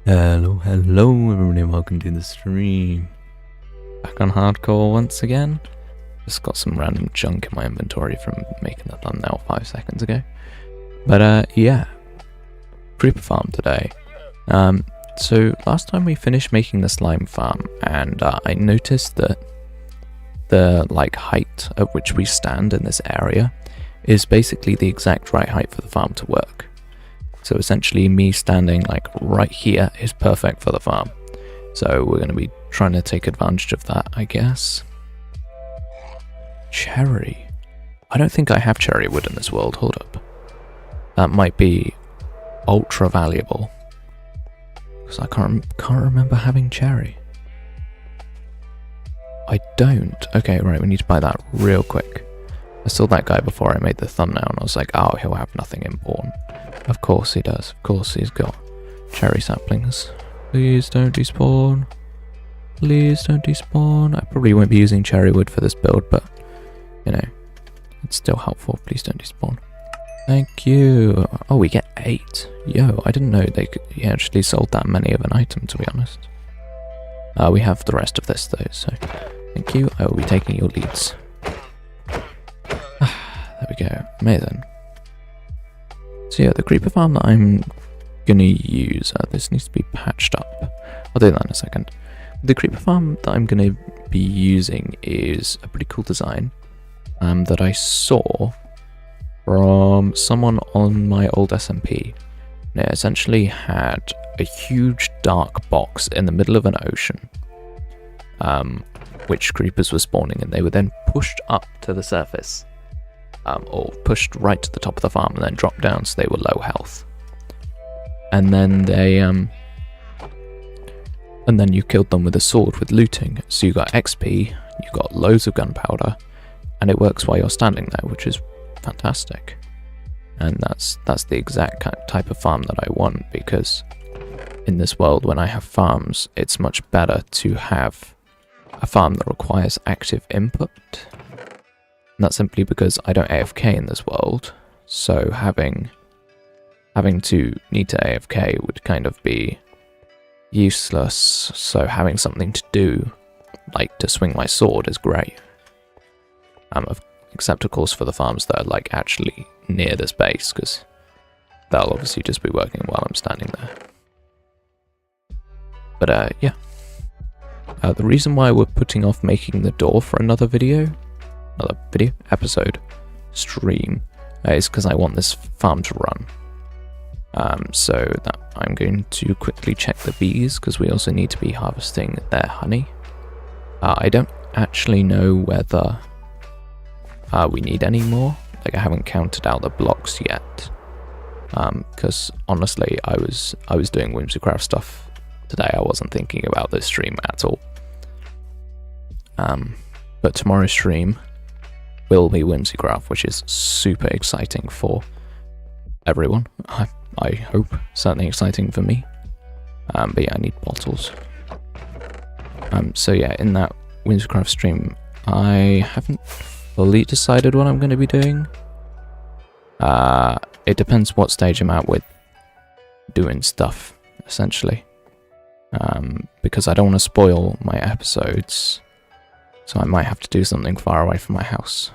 Hello everybody, and welcome to the stream. Back on hardcore once again. Just got some random junk in my inventory from making the thumbnail 5 seconds ago. But yeah, creeper farm today. So last time we finished making the slime farm, and I noticed that the height at which we stand in this area is basically the exact right height for the farm to work. So essentially me standing right here is perfect for the farm. So we're going to be trying to take advantage of that, I guess. Cherry. I don't think I have cherry wood in this world, hold up. That might be ultra valuable. Because I can't remember having cherry. I don't. Okay, right, we need to buy that real quick. I saw that guy before I made the thumbnail and I was like, oh, he'll have nothing important. Of course he does. Of course he's got cherry saplings. Please don't despawn. Please don't despawn. I probably won't be using cherry wood for this build, but, you know, it's still helpful. Please don't despawn. Thank you. Oh, we get 8. Yo, I didn't know they actually sold that many of an item, to be honest. We have the rest of this, though, so thank you. I will be taking your leads. There we go. Amazing. So yeah, the creeper farm that I'm going to use, this needs to be patched up. I'll do that in a second. The creeper farm that I'm going to be using is a pretty cool design that I saw from someone on my old SMP. And it essentially had a huge dark box in the middle of an ocean, which creepers were spawning, and they were then pushed up to the surface. Or pushed right to the top of the farm and then dropped down so they were low health. And then you killed them with a sword with looting. So you got XP, you got loads of gunpowder, and it works while you're standing there, which is fantastic. And that's the exact type of farm that I want, because in this world, when I have farms, it's much better to have a farm that requires active input. And that's simply because I don't AFK in this world, so having to need to AFK would kind of be useless, so having something to do, like to swing my sword, is great. Except of course for the farms that are actually near this base, because they'll obviously just be working while I'm standing there. But yeah. The reason why we're putting off making the door for another episode, stream, is because I want this farm to run. So that I'm going to quickly check the bees, because we also need to be harvesting their honey. I don't actually know whether we need any more. I haven't counted out the blocks yet, because honestly I was doing whimsycraft stuff today. I wasn't thinking about this stream at all. But tomorrow's stream will be whimsycraft, which is super exciting for everyone. I hope. Certainly exciting for me. But yeah, I need bottles. So yeah, in that whimsycraft stream, I haven't fully decided what I'm going to be doing. It depends what stage I'm at with doing stuff, essentially. Because I don't want to spoil my episodes, so I might have to do something far away from my house.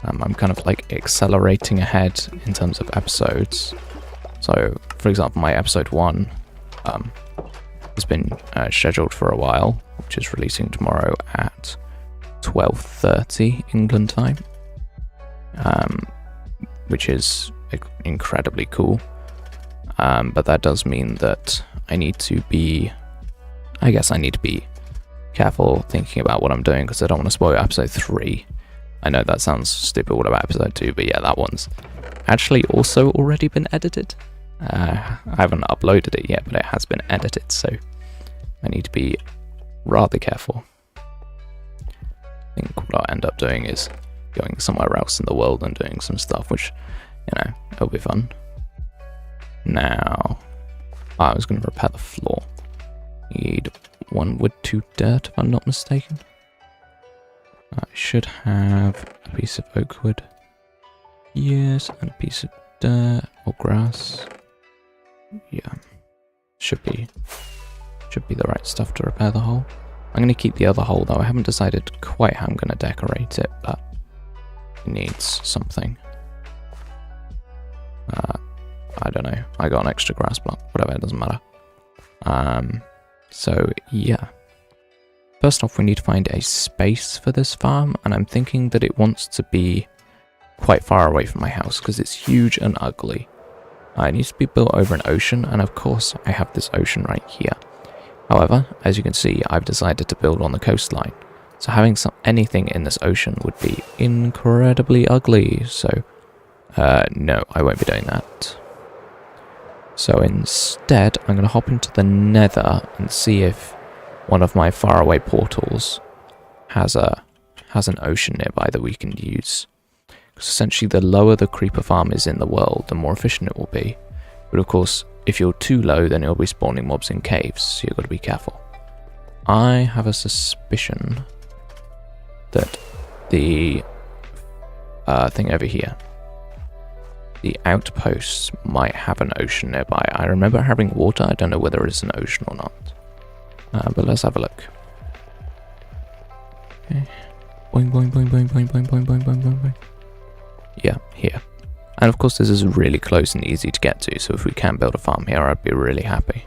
I'm kind of accelerating ahead in terms of episodes. So, for example, my episode 1 has been scheduled for a while, which is releasing tomorrow at 12:30 England time, which is incredibly cool. But that does mean that I need to be careful thinking about what I'm doing, because I don't want to spoil episode 3. I know that sounds stupid. What about episode 2? But yeah, that one's actually also already been edited. I haven't uploaded it yet, but it has been edited, so I need to be rather careful. I think what I'll end up doing is going somewhere else in the world and doing some stuff, which, you know, it'll be fun. Now, I was going to repair the floor. Need 1 wood, 2 dirt, if I'm not mistaken. I should have a piece of oak wood. Yes, and a piece of dirt or grass. Yeah. Should be the right stuff to repair the hole. I'm going to keep the other hole though. I haven't decided quite how I'm going to decorate it, but it needs something. I don't know. I got an extra grass block. Whatever, it doesn't matter. So yeah. First off, we need to find a space for this farm, and I'm thinking that it wants to be quite far away from my house because it's huge and ugly. It needs to be built over an ocean, and of course I have this ocean right here. However, as you can see, I've decided to build on the coastline. So having anything in this ocean would be incredibly ugly, so no, I won't be doing that. So instead, I'm going to hop into the nether and see if one of my faraway portals has an ocean nearby that we can use. Because essentially the lower the creeper farm is in the world, the more efficient it will be. But of course, if you're too low, then you'll be spawning mobs in caves, so you've got to be careful. I have a suspicion that the thing over here, the outposts, might have an ocean nearby. I remember having water, I don't know whether it's an ocean or not. But let's have a look. Okay. Boing, boing, boing, boing, boing, boing, boing, boing, boing, boing, boing. Yeah, here. And of course this is really close and easy to get to, so if we can build a farm here, I'd be really happy.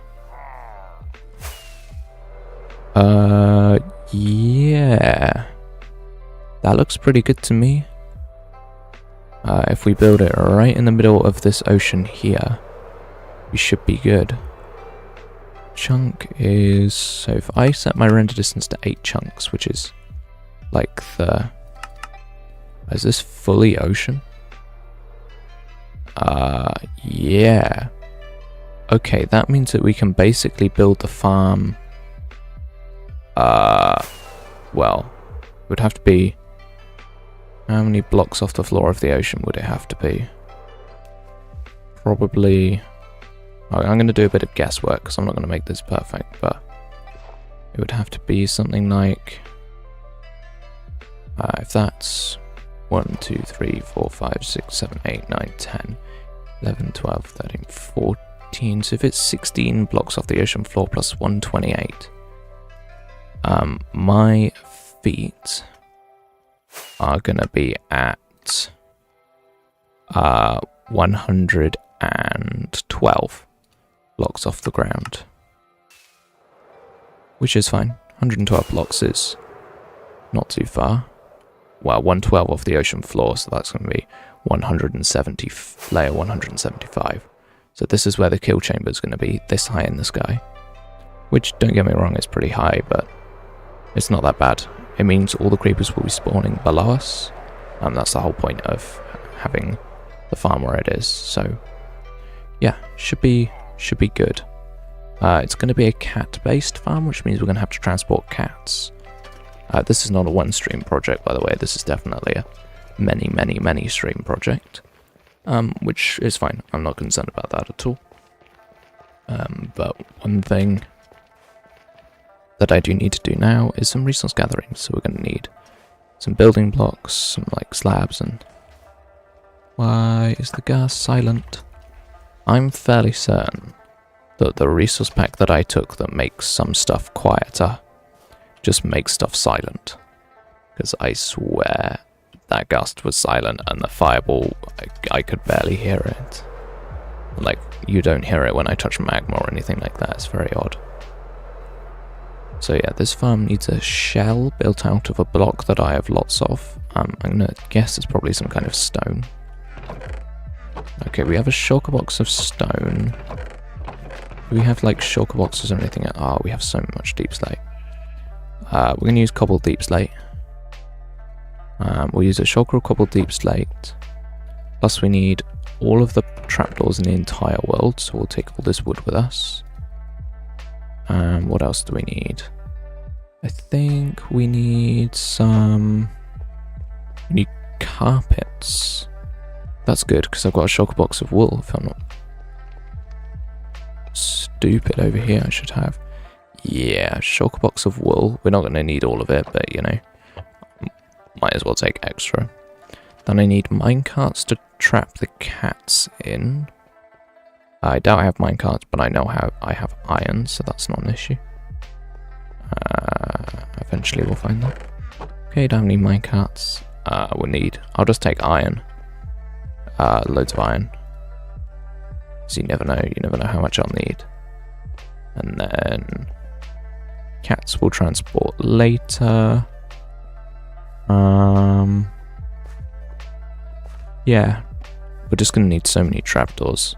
Yeah. That looks pretty good to me. If we build it right in the middle of this ocean here, we should be good. Chunk is... so if I set my render distance to 8 chunks, which is like the... is this fully ocean? Yeah. Okay, that means that we can basically build the farm... well, it would have to be... how many blocks off the floor of the ocean would it have to be? Probably... I'm going to do a bit of guesswork because I'm not going to make this perfect, but it would have to be something like... if that's 1, 2, 3, 4, 5, 6, 7, 8, 9, 10, 11, 12, 13, 14. So if it's 16 blocks off the ocean floor plus 128, my feet are going to be at 112 blocks off the ground, which is fine. 112 blocks is not too far. Well, 112 off the ocean floor, so that's going to be 170, layer 175. So this is where the kill chamber is going to be, this high in the sky. Which, don't get me wrong, is pretty high, but it's not that bad. It means all the creepers will be spawning below us. That's the whole point of having the farm where it is. So, yeah, should be good. It's going to be a cat-based farm, which means we're going to have to transport cats. This is not a one-stream project, by the way. This is definitely a many stream project, which is fine. I'm not concerned about that at all. But one thing that I do need to do now is some resource gathering. So we're going to need some building blocks, some like slabs, and... why is the gas silent? I'm fairly certain that the resource pack that I took that makes some stuff quieter just makes stuff silent. Because I swear that gust was silent and the fireball, I could barely hear it. Like, you don't hear it when I touch magma or anything like that. It's very odd. So yeah, this farm needs a shell built out of a block that I have lots of. I'm gonna guess it's probably some kind of stone. Okay, we have a shulker box of stone. Do we have like shulker boxes or anything? Oh, we have so much deep slate. We're going to use cobbled deep slate. We'll use a shulker of cobbled deep slate. Plus we need all of the trapdoors in the entire world, so we'll take all this wood with us. What else do we need? I think we need some... we need carpets. That's good, because I've got a shulker box of wool, if I'm not stupid over here. I should have... yeah, shulker box of wool. We're not going to need all of it, but, you know, might as well take extra. Then I need minecarts to trap the cats in. I doubt I have minecarts, but I know how I have iron, so that's not an issue. Eventually we'll find that. Okay, don't have any minecarts. We'll need... I'll just take iron. Loads of iron. So you never know how much I'll need. And then... cats will transport later. Yeah. We're just gonna need so many trapdoors.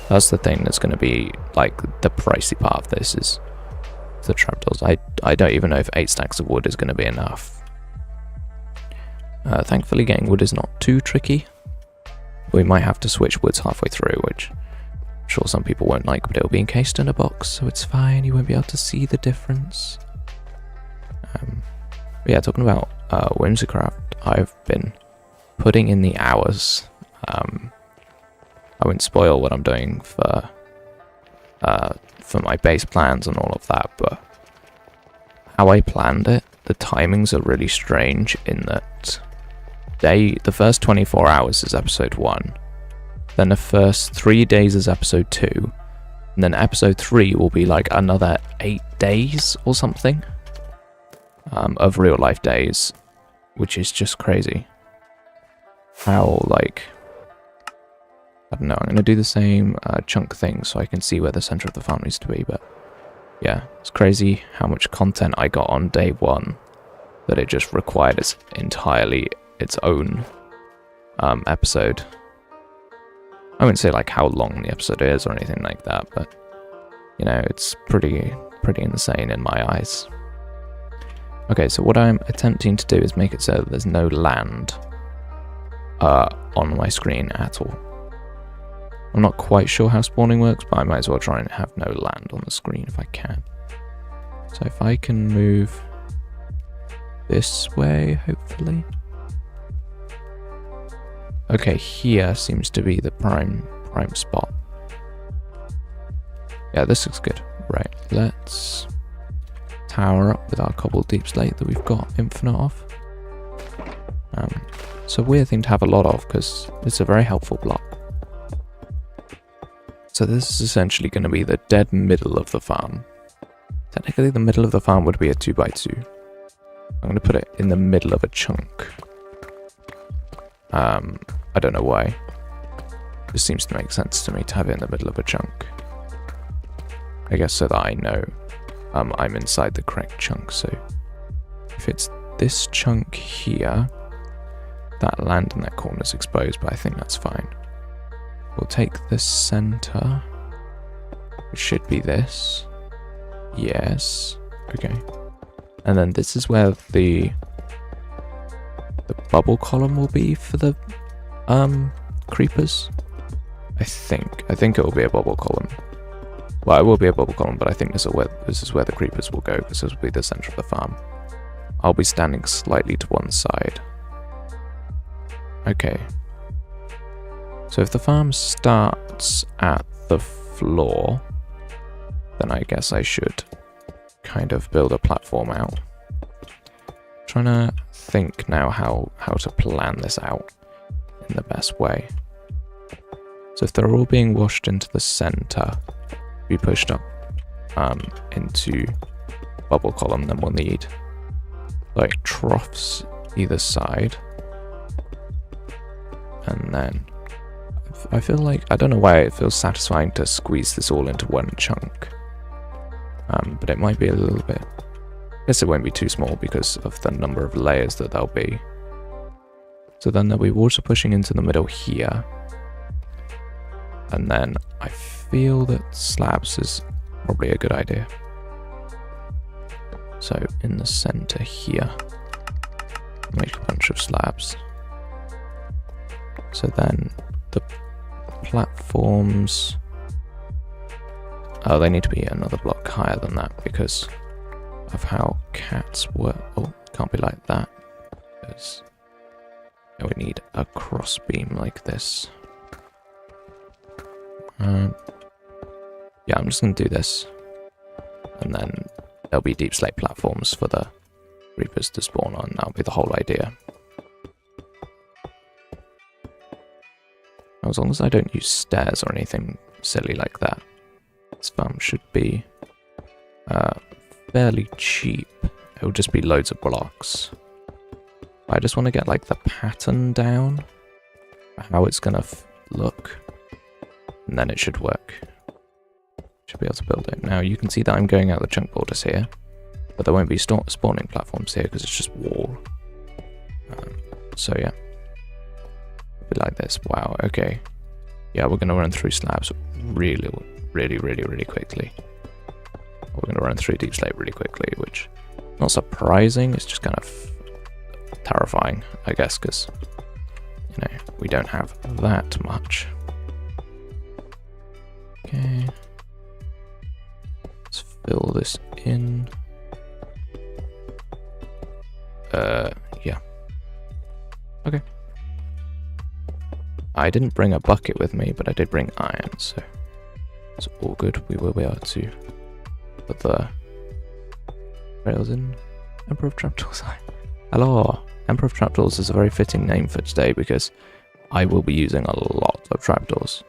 That's the thing that's gonna be, like, the pricey part of this is the trapdoors. I don't even know if 8 stacks of wood is gonna be enough. Thankfully getting wood is not too tricky. We might have to switch woods halfway through, which I'm sure some people won't like, but it'll be encased in a box, so it's fine, you won't be able to see the difference. But yeah, talking about Whimsicraft, I've been putting in the hours. I won't spoil what I'm doing for my base plans and all of that, but how I planned it, the timings are really strange in that the first 24 hours is episode 1, then the first 3 days is episode 2, and then episode 3 will be like another 8 days or something of real life days, which is just crazy. How, like, I don't know, I'm going to do the same chunk thing so I can see where the center of the farm needs to be, but yeah, it's crazy how much content I got on day 1 that it just required entirely its own episode. I wouldn't say like how long the episode is or anything like that, but you know, it's pretty insane in my eyes. Okay, so what I'm attempting to do is make it so that there's no land on my screen at all. I'm not quite sure how spawning works, but I might as well try and have no land on the screen if I can. So if I can move this way, hopefully. Okay, here seems to be the prime spot. Yeah, this looks good. Right, let's tower up with our cobbled deep slate that we've got infinite of. It's a weird thing to have a lot of because it's a very helpful block. So this is essentially going to be the dead middle of the farm. Technically the middle of the farm would be a 2x2. I'm going to put it in the middle of a chunk. I don't know why. This seems to make sense to me to have it in the middle of a chunk. I guess so that I know I'm inside the correct chunk. So if it's this chunk here, that land in that corner is exposed, but I think that's fine. We'll take the center, which should be this. Yes. Okay. And then this is where the bubble column will be for the creepers. I think it will be a bubble column. Well, it will be a bubble column, but I think this is where the creepers will go, because this will be the center of the farm. I'll be standing slightly to one side. Okay. So if the farm starts at the floor, then I guess I should kind of build a platform out. Trying to think now how to plan this out in the best way. So if they're all being washed into the center, be pushed up into bubble column, then we'll need like troughs either side. And then I feel like, I don't know why it feels satisfying to squeeze this all into one chunk. But it might be a little bit, I guess it won't be too small because of the number of layers that there'll be. So then there'll be water pushing into the middle here. And then I feel that slabs is probably a good idea. So in the center here, make a bunch of slabs. So then the platforms, oh, they need to be another block higher than that because of how cats work. Oh, can't be like that. Because we need a cross beam like this. Yeah, I'm just going to do this. And then there'll be deep slate platforms for the creepers to spawn on. That'll be the whole idea. As long as I don't use stairs or anything silly like that. This farm should be fairly cheap. It will just be loads of blocks. I just want to get like the pattern down, how it's gonna look, and then it should work. Should be able to build it. Now you can see that I'm going out the chunk borders here, but there won't be spawning platforms here because it's just wall. So yeah, it'll be like this. Wow. Okay. Yeah, we're gonna run through slabs really quickly. We're gonna run through deep slate really quickly, which not surprising. It's just kind of terrifying, I guess, because you know we don't have that much. Okay. Let's fill this in. Yeah. Okay. I didn't bring a bucket with me, but I did bring iron, so it's all good. We will be able to put the rails in. Emperor of Trapdoors. Hello! Emperor of Trapdoors is a very fitting name for today because I will be using a lot of trapdoors.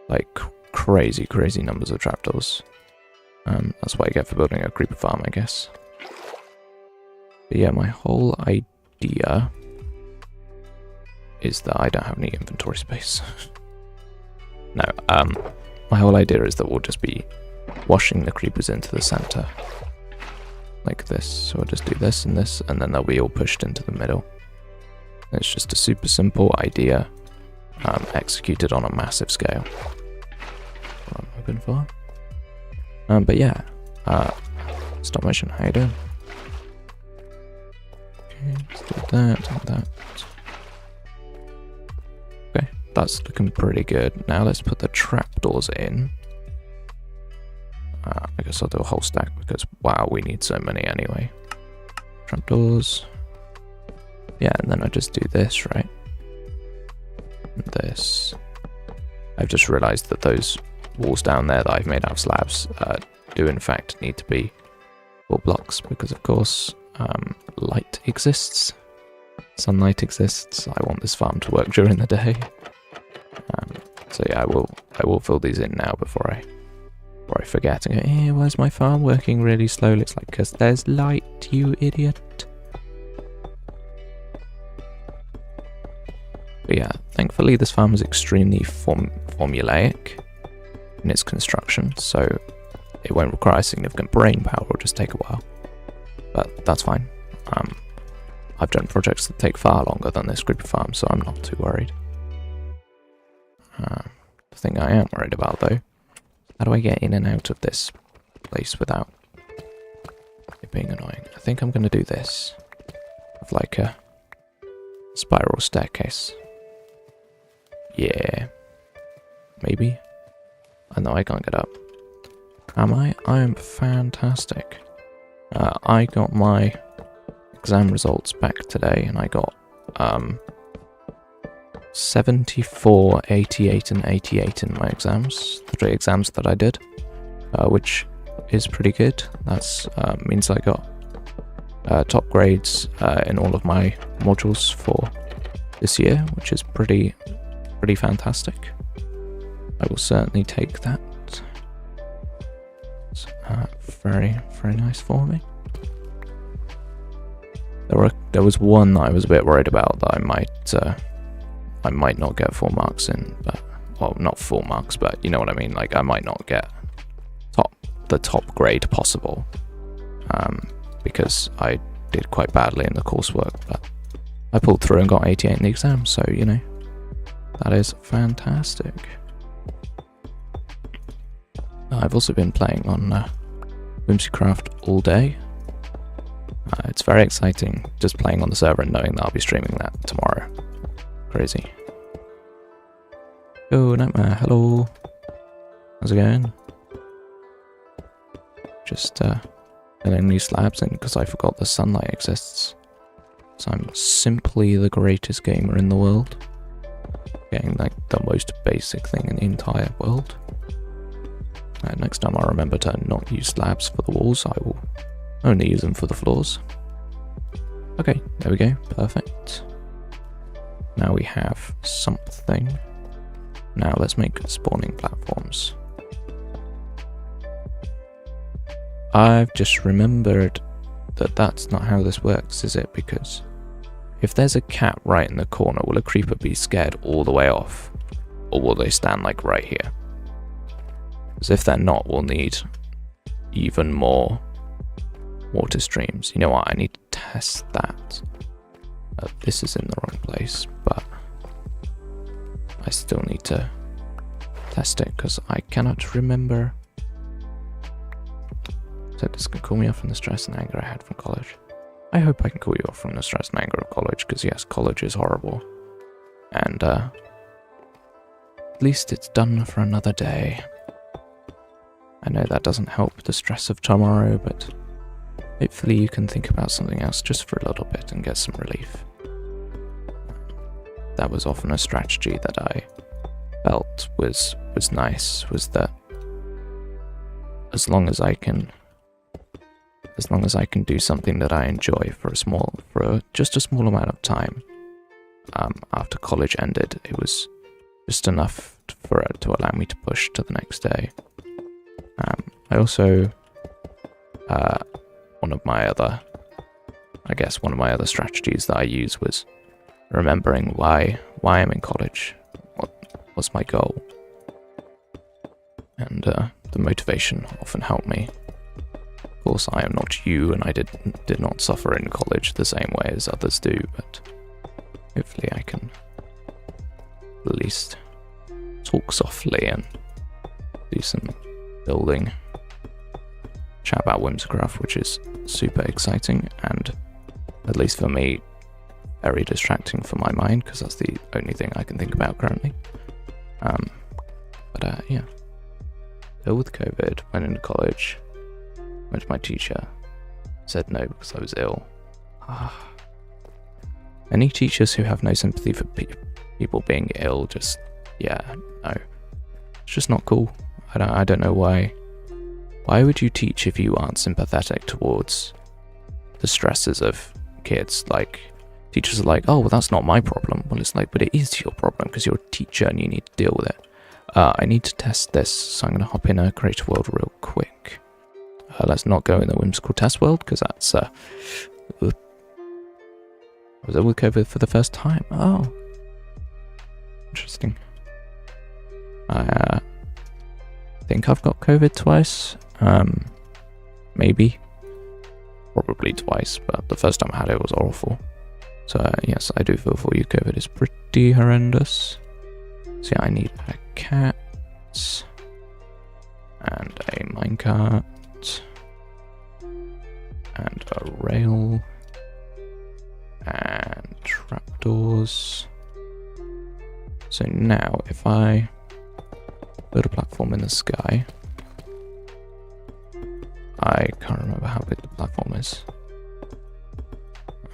Like crazy numbers of trapdoors. That's what I get for building a creeper farm, I guess. But yeah, my whole idea is that I don't have any inventory space. No, my whole idea is that we'll just be washing the creepers into the center. Like this. So I'll just do this, and then they'll be all pushed into the middle. It's just a super simple idea, executed on a massive scale. What I'm hoping for. But yeah, stop motion, how you doing? Okay, let's do that and that. Okay, that's looking pretty good. Now let's put the trapdoors in. I guess I'll do a whole stack because, wow, we need so many anyway. Trapdoors. Yeah, and then I just do this, right? And this. I've just realized that those walls down there that I've made out of slabs do in fact need to be 4 blocks because, of course, light exists. Sunlight exists. I want this farm to work during the day. So yeah, I will fill these in now before I forget and go, why is my farm working really slowly? It's like, because there's light, you idiot. But yeah, thankfully this farm is extremely formulaic in its construction, so it won't require significant brain power, it'll just take a while. But that's fine. I've done projects that take far longer than this creeper farm, so I'm not too worried. The thing I am worried about, though, how do I get in and out of this place without it being annoying? I think I'm going to do this. Of like a spiral staircase. Yeah. Maybe. I know I can't get up. Am I? I am fantastic. I got my exam results back today and I got 74, 88 and 88 in my exams, the 3 exams that I did, which is pretty good. That's means I got top grades in all of my modules for this year, which is pretty fantastic. I will certainly take that. It's very nice for me. There was one that I was a bit worried about that I might not get 4 marks in, but, well, not 4 marks, but you know what I mean, like I might not get the top grade possible, because I did quite badly in the coursework, but I pulled through and got 88 in the exam, so, you know, that is fantastic. I've also been playing on Whimsycraft all day. It's very exciting just playing on the server and knowing that I'll be streaming that tomorrow. Crazy. Oh, Nightmare, hello. How's it going? Just filling these slabs in because I forgot the sunlight exists. So I'm simply the greatest gamer in the world. Getting like the most basic thing in the entire world. Next time I'll remember to not use slabs for the walls, I will only use them for the floors. Okay, there we go, perfect. Now we have something. Now let's make spawning platforms. I've just remembered that that's not how this works, is it? Because if there's a cat right in the corner, will a creeper be scared all the way off? Or will they stand like right here? Because if they're not, we'll need even more water streams. You know what? I need to test that. This is in the wrong place, but I still need to test it because I cannot remember. So this can cool me off from the stress and anger I had from college. I hope I can cool you off from the stress and anger of college, because yes, college is horrible. And at least it's done for another day. I know that doesn't help the stress of tomorrow, but hopefully you can think about something else just for a little bit and get some relief. That was often a strategy that I felt was nice, was that as long as I can do something that I enjoy for just a small amount of time, after college ended, it was just enough for it to allow me to push to the next day. I also, one of my other strategies that I used was remembering why I'm in college, what's my goal, and the motivation often helped me. Of course, I am not you, and I did not suffer in college the same way as others do, but hopefully I can at least talk softly and do some building, chat about Whimsicraft, which is super exciting, and at least for me, very distracting for my mind, because that's the only thing I can think about currently. Yeah. Ill with COVID, went into college, went to my teacher, said no because I was ill. Any teachers who have no sympathy for people being ill, just, yeah, no. It's just not cool. I don't know why. Why would you teach if you aren't sympathetic towards the stresses of kids? Like, teachers are like, oh, well, that's not my problem. Well, it's like, but it is your problem because you're a teacher and you need to deal with it. I need to test this, so I'm going to hop in a creative world real quick. Let's not go in the whimsical test world, because that's, I was ill with COVID for the first time. Oh. Interesting. I think I've got COVID twice. Maybe. Probably twice, but the first time I had it was awful. So, yes, I do feel for you. COVID is pretty horrendous. So, yeah, I need a cat. And a minecart. And a rail. And trapdoors. So now, if I build a platform in the sky, I can't remember how big the platform is.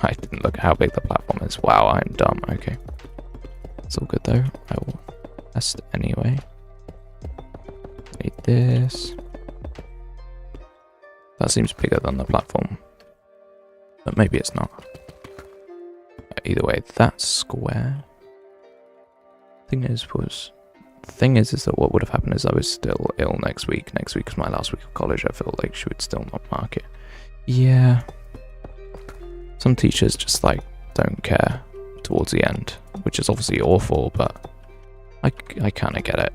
I didn't look at how big the platform is. Wow, I'm dumb. Okay. It's all good though. I will test anyway. Need this. That seems bigger than the platform. But maybe it's not. Either way, that's square. Thing is that what would have happened is I was still ill next week. Next week is my last week of college. I feel like she would still not mark it. Yeah. Some teachers just like don't care towards the end, which is obviously awful, but I kind of get it.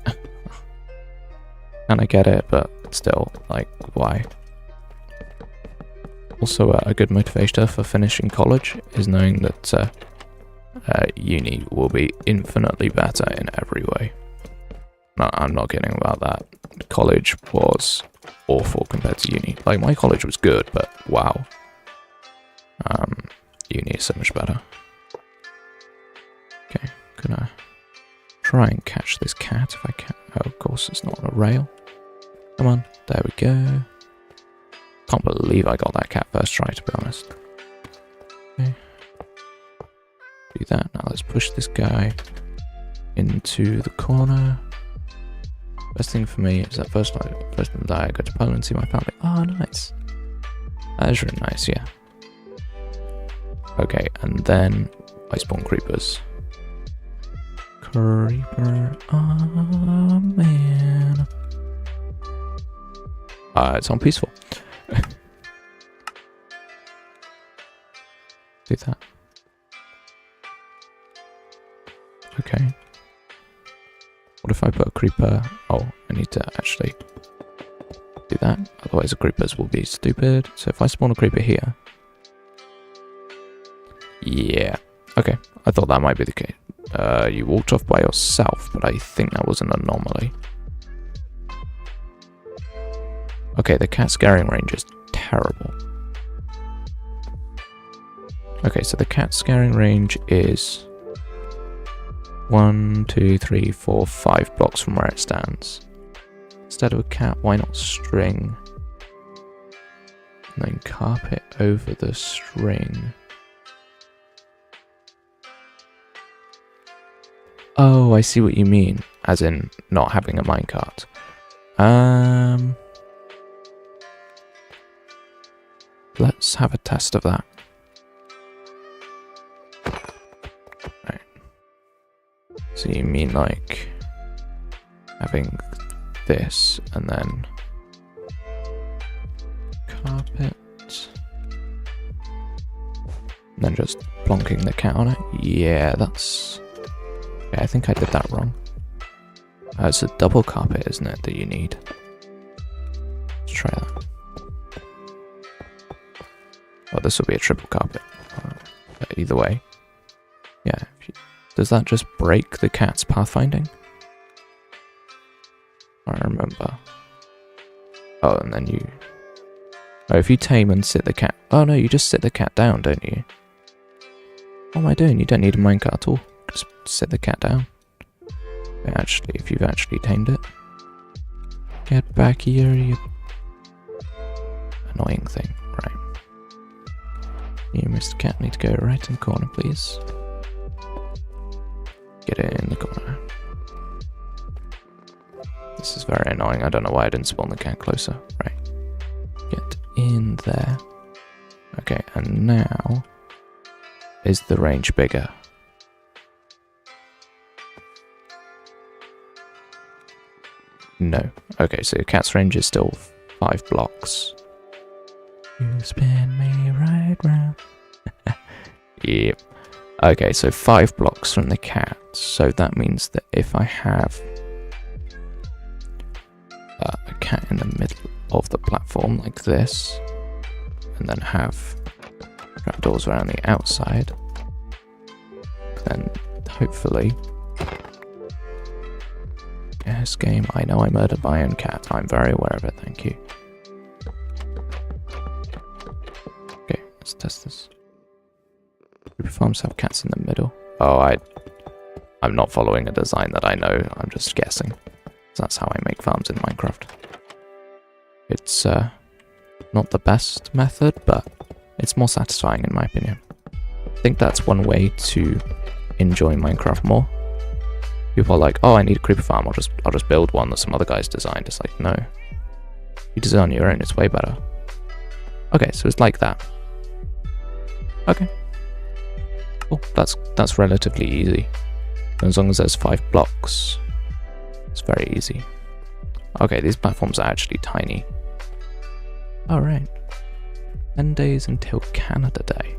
And I get it, but still, like, why? Also, a good motivator for finishing college is knowing that uni will be infinitely better in every way. No, I'm not kidding about that. College was awful compared to uni. Like, my college was good, but wow. Uni is so much better. Okay, gonna try and catch this cat if I can. Oh, of course, it's not on a rail. Come on, there we go. Can't believe I got that cat first try, to be honest. Okay. Do that. Now let's push this guy into the corner. Best thing for me is that first time that I go to Poland and see my family. Oh, nice. That is really nice, yeah. Okay, and then I spawn creepers. Creeper. Oh, man. It's on peaceful. Do that. Okay. What if I put a creeper? Oh, I need to actually do that. Otherwise the creepers will be stupid. So if I spawn a creeper here. Yeah. Okay. I thought that might be the case. You walked off by yourself, but I think that was an anomaly. Okay, the cat scaring range is terrible. Okay, so the cat scaring range is 1, 2, 3, 4, 5 blocks from where it stands. Instead of a cat, why not string? And then carpet over the string. Oh, I see what you mean. As in, not having a minecart. Let's have a test of that. Right. So you mean like having this and then carpet and then just plonking the cat on it? Yeah, that's... Okay, I think I did that wrong. It's a double carpet, isn't it, that you need? Let's try that. Oh, this will be a triple carpet. Either way. Yeah. Does that just break the cat's pathfinding? I don't remember. Oh, and then you... Oh, if you tame and sit the cat... Oh no, you just sit the cat down, don't you? What am I doing? You don't need a minecart at all. Just sit the cat down. Actually, if you've actually tamed it. Get back here, you... Annoying thing. Right. You, Mr. Cat, need to go right in the corner, please. Get it in the corner. This is very annoying. I don't know why I didn't spawn the cat closer. Right. Get in there. Okay, and now... Is the range bigger? No. Okay, so your cat's range is still 5 blocks. You spin me right round. Yep. Okay, so 5 blocks from the cat. So that means that if I have a cat in the middle of the platform like this, and then have trapdoors around the outside, then hopefully... Yes, game, I know I murdered my own cat. I'm very aware of it, thank you. Okay, let's test this. Creeper farms have cats in the middle. Oh, I'm not following a design that I know, I'm just guessing. That's how I make farms in Minecraft. It's not the best method, but it's more satisfying in my opinion. I think that's one way to enjoy Minecraft more. People are like, oh, I need a creeper farm, I'll just build one that some other guys designed. It's like, no. You design your own, it's way better. Okay, so it's like that. Okay. Cool, that's relatively easy. As long as there's 5 blocks, it's very easy. Okay, these platforms are actually tiny. Alright. 10 days until Canada Day.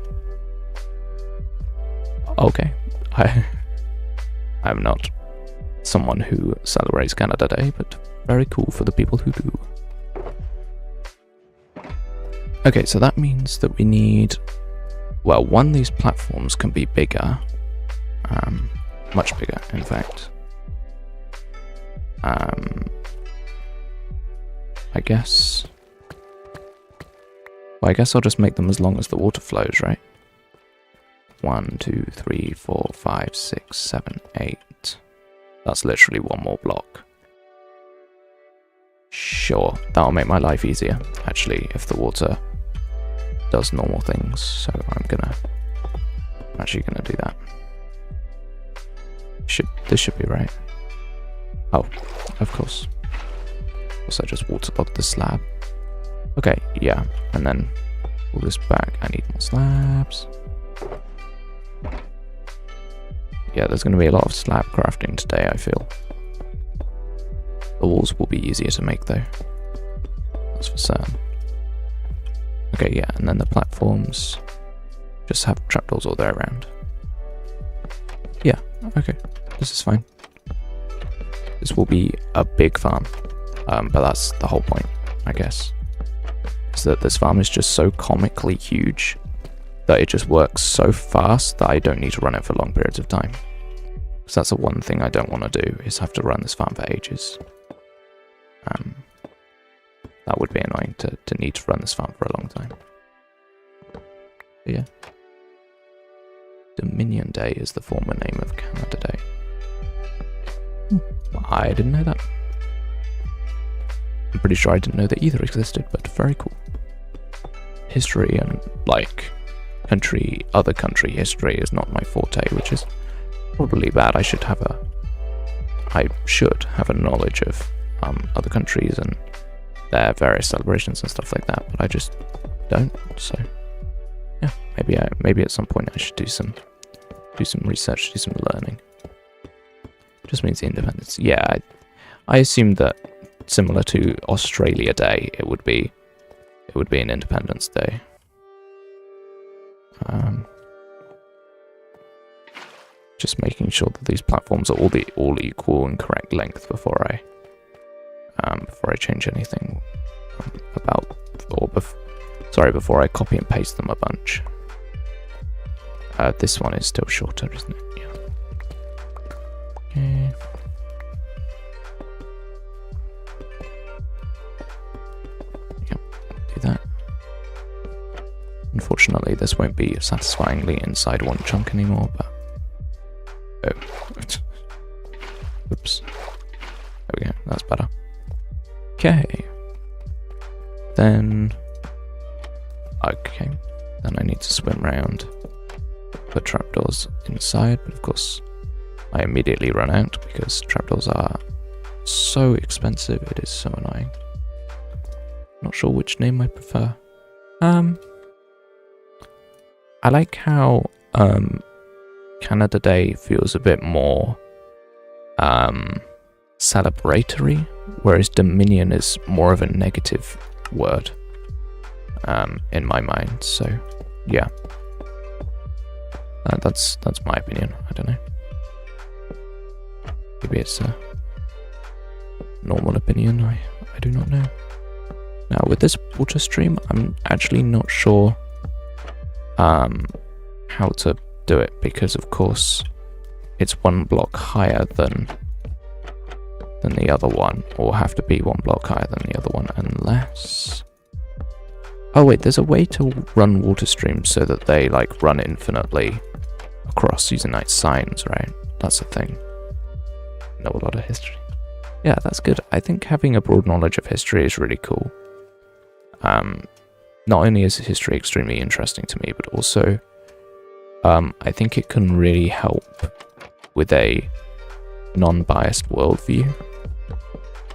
Okay. I'm not someone who celebrates Canada Day, but very cool for the people who do. Okay, so that means that we need... Well, one, these platforms can be bigger. Much bigger, in fact. I guess... Well, I guess I'll just make them as long as the water flows, right? 1, 2, 3, 4, 5, 6, 7, 8. That's literally one more block. Sure, that'll make my life easier, actually, if the water does normal things. So I'm actually gonna do that. This should be right. Oh, of course. Also, just waterlogged the slab. Okay, yeah, and then pull this back. I need more slabs. Yeah, there's going to be a lot of slab crafting today, I feel. The walls will be easier to make though. That's for certain. Okay, yeah, and then the platforms just have trapdoors all the way around. Yeah, okay, this is fine. This will be a big farm, but that's the whole point, I guess. Is that this farm is just so comically huge that it just works so fast that I don't need to run it for long periods of time. Because that's the one thing I don't want to do, is have to run this farm for ages. That would be annoying to need to run this farm for a long time. But yeah. Dominion Day is the former name of Canada Day. I didn't know that. I'm pretty sure I didn't know that either existed, but very cool. History and, like, other country history is not my forte, which is probably bad. I should have a knowledge of other countries and their various celebrations and stuff like that, but I just don't. So yeah, maybe at some point I should do some research, do some learning. Just means the independence. Yeah, I assumed that similar to Australia Day, it would be an Independence Day. Just making sure that these platforms are all equal and correct length before I change anything before I copy and paste them a bunch. This one is still shorter, isn't it? Yeah. Okay. Yep, do that. Unfortunately, this won't be satisfyingly inside one chunk anymore, but... Oh. Oops. There we go, that's better. Okay. Then I need to swim around, put trapdoors inside, but of course I immediately run out because trapdoors are so expensive, it is so annoying. Not sure which name I prefer. I like how Canada Day feels a bit more celebratory, whereas Dominion is more of a negative word in my mind. So yeah, that's my opinion. I don't know. Maybe it's a normal opinion. I do not know. Now with this water stream, I'm actually not sure how to do it, because of course it's one block higher than the other one, or have to be one block higher than the other one, unless... Oh wait, there's a way to run water streams so that they like run infinitely across using like signs, right? That's a thing. I know a lot of history. Yeah, that's good. I think having a broad knowledge of history is really cool. Not only is history extremely interesting to me, but also I think it can really help with a non-biased worldview.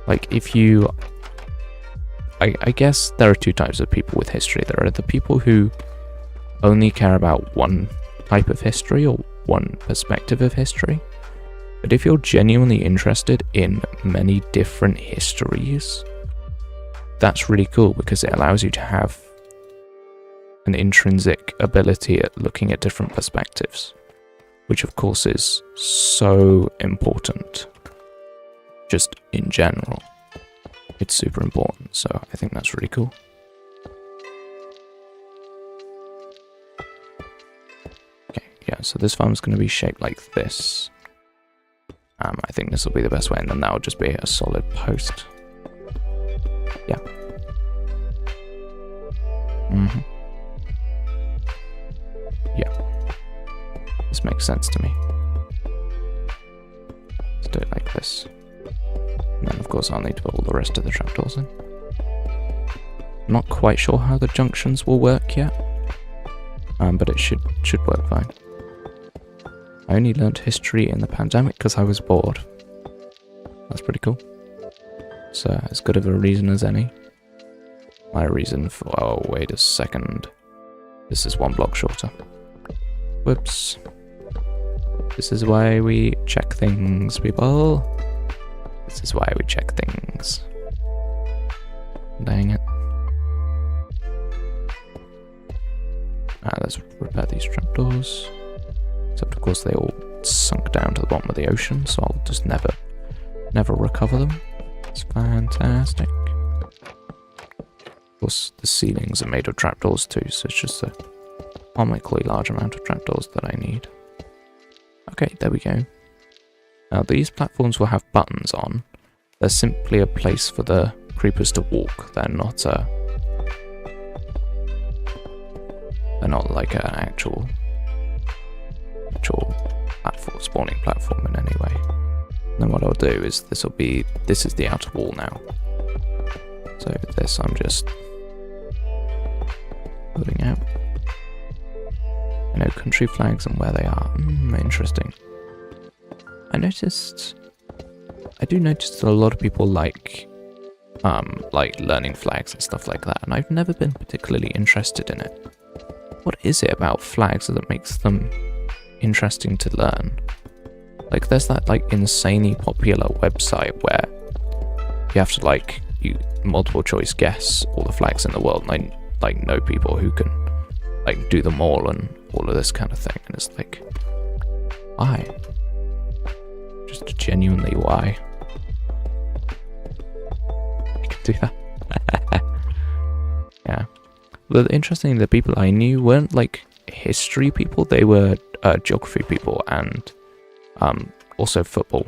Like if you... I guess there are two types of people with history. There are the people who only care about one type of history or one perspective of history. But if you're genuinely interested in many different histories, that's really cool because it allows you to have an intrinsic ability at looking at different perspectives, which of course is so important just in general. It's super important, so I think that's really cool. Okay, yeah, so this farm's going to be shaped like this. I think this will be the best way, and then that will just be a solid post. Yeah. Yeah. This makes sense to me. Let's do it like this. And then of course I'll need to put all the rest of the trapdoors in. I'm not quite sure how the junctions will work yet. But it should work fine. I only learnt history in the pandemic because I was bored. That's pretty cool. So as good of a reason as any. My reason for... Oh, wait a second. This is one block shorter. Whoops. This is why we check things, people. This is why we check things. Dang it. Let's repair these trapdoors. Except of course they all sunk down to the bottom of the ocean, so I'll just never recover them. It's fantastic. Of course the ceilings are made of trapdoors too, so it's just a comically large amount of trapdoors that I need. Okay, there we go. Now these platforms will have buttons on. They're simply a place for the creepers to walk. They're not like an actual platform, spawning platform in any way. And then what I'll do is this is the outer wall now. So this I'm just putting out. I know country flags and where they are. Interesting. I do notice that a lot of people like learning flags and stuff like that, and I've never been particularly interested in it. What is it about flags that makes them interesting to learn? Like, there's that like insanely popular website where you have to you multiple choice guess all the flags in the world, and I know people who can do them all and all of this kind of thing, and it's like, why? Just genuinely why? I can do that. Yeah. But interesting, the people I knew weren't history people, they were geography people, and also football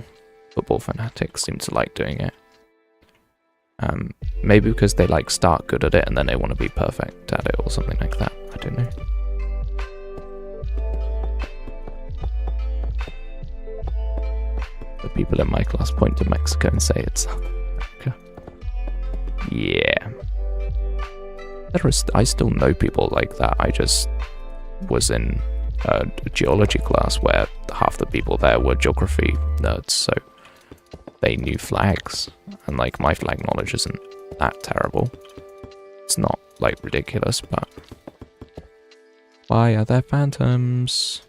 fanatics seem to like doing it. Maybe because they start good at it and then they want to be perfect at it or something like that. I don't know. The people in my class point to Mexico and say it's South America. Yeah. I still know people like that. I just was in a geology class where half the people there were geography nerds, so they knew flags, and my flag knowledge isn't that terrible. It's not ridiculous, but why are there phantoms?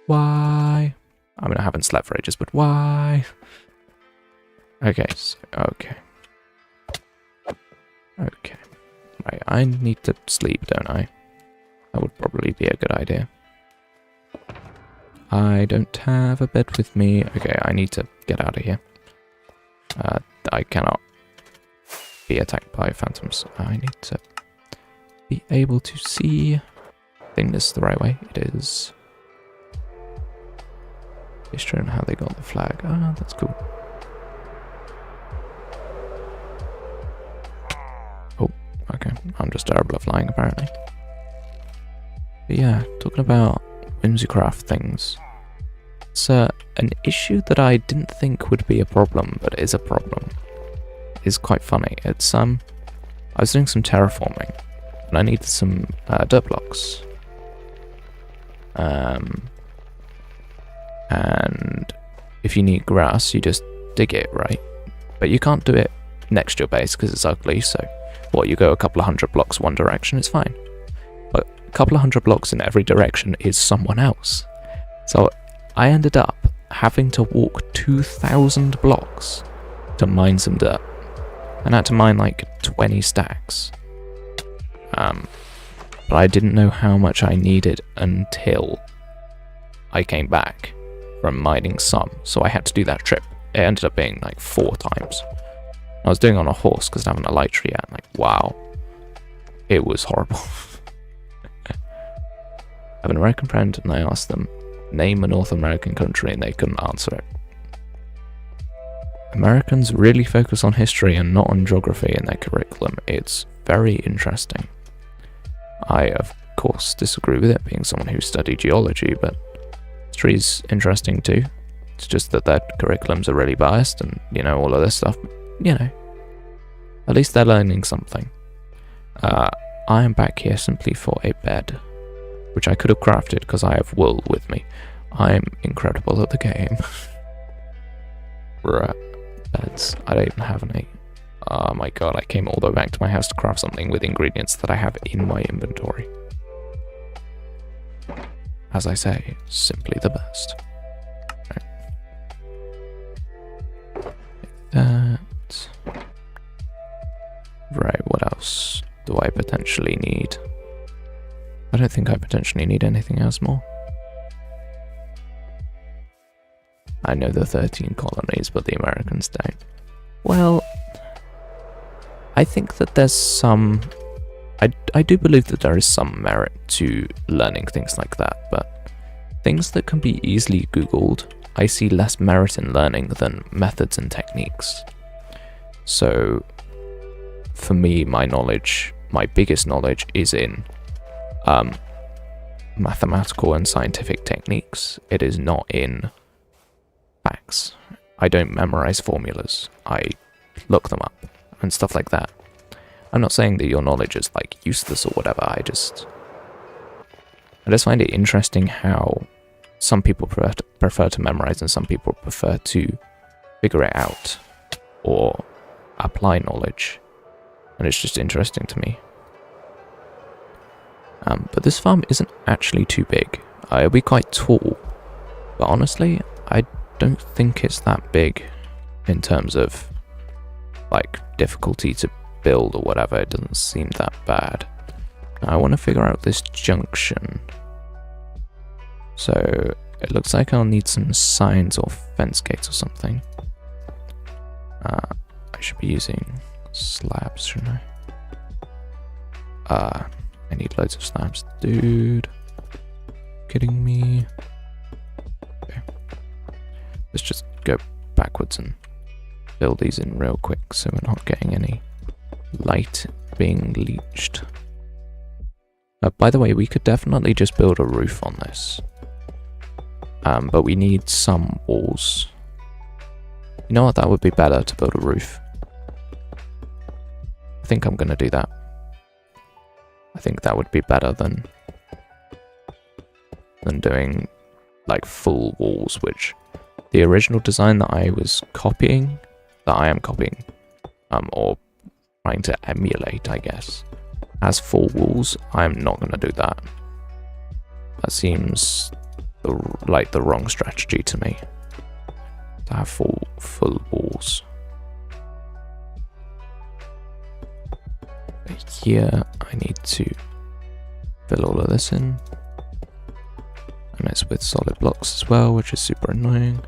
Why? I mean, I haven't slept for ages, but why? Okay, okay. Right, I need to sleep, don't I? That would probably be a good idea. I don't have a bed with me. Okay, I need to get out of here. I cannot be attacked by phantoms. I need to be able to see. I think this is the right way. It is. It's showing how they got the flag. Ah, that's cool. Oh, okay. I'm just terrible at flying, apparently. But yeah, talking about Whimsycraft things. It's an issue that I didn't think would be a problem, but is a problem. It's quite funny. It's I was doing some terraforming, and I needed some dirt blocks. And if you need grass, you just dig it, right? But you can't do it next to your base because it's ugly, so you go a couple of 100 blocks one direction, it's fine. But a couple of 100 blocks in every direction is someone else. So I ended up having to walk 2,000 blocks to mine some dirt. And I had to mine 20 stacks. But I didn't know how much I needed until I came back from mining some, so I had to do that trip. It ended up being 4 times. I was doing it on a horse because I haven't a light tree yet. Wow, it was horrible. I have an American friend, and I asked them, name a North American country, and they couldn't answer it. Americans really focus on history and not on geography in their curriculum. It's very interesting. I, of course, disagree with it, being someone who studied geology, but history's interesting too. It's just that their curriculums are really biased and, all of this stuff. At least they're learning something. I am back here simply for a bed, which I could have crafted because I have wool with me. I'm incredible at the game. Beds. I don't even have any. Oh my god, I came all the way back to my house to craft something with ingredients that I have in my inventory. As I say, simply the best. that. Right, what else do I potentially need? I don't think I potentially need anything else more. I know the 13 colonies, but the Americans don't. Well, I think that there's some... I do believe that there is some merit to learning things like that, but things that can be easily Googled, I see less merit in learning than methods and techniques. So, for me, my biggest knowledge is in mathematical and scientific techniques. It is not in facts. I don't memorize formulas. I look them up and stuff like that. I'm not saying that your knowledge is like useless or whatever. I just find it interesting how some people prefer to memorize and some people prefer to figure it out or apply knowledge. And it's just interesting to me. But this farm isn't actually too big. It'll be quite tall. But honestly, I don't think it's that big in terms of like difficulty to build or whatever. It doesn't seem that bad. I want to figure out this junction. So it looks like I'll need some signs or fence gates or something. I should be using slabs, shouldn't I? I need loads of slabs. Dude. Kidding me? Okay. Let's just go backwards and fill these in real quick so we're not getting any light being leached. By the way, we could definitely just build a roof on this. But we need some walls. You know what? That would be better to build a roof. I think I'm going to do that. I think that would be better than doing like full walls, which the original design that I was copying, or trying to emulate, I guess, as full walls. I'm not going to do that. That seems like the wrong strategy to me, to have full walls. Here I need to fill all of this in, and it's with solid blocks as well, which is super annoying.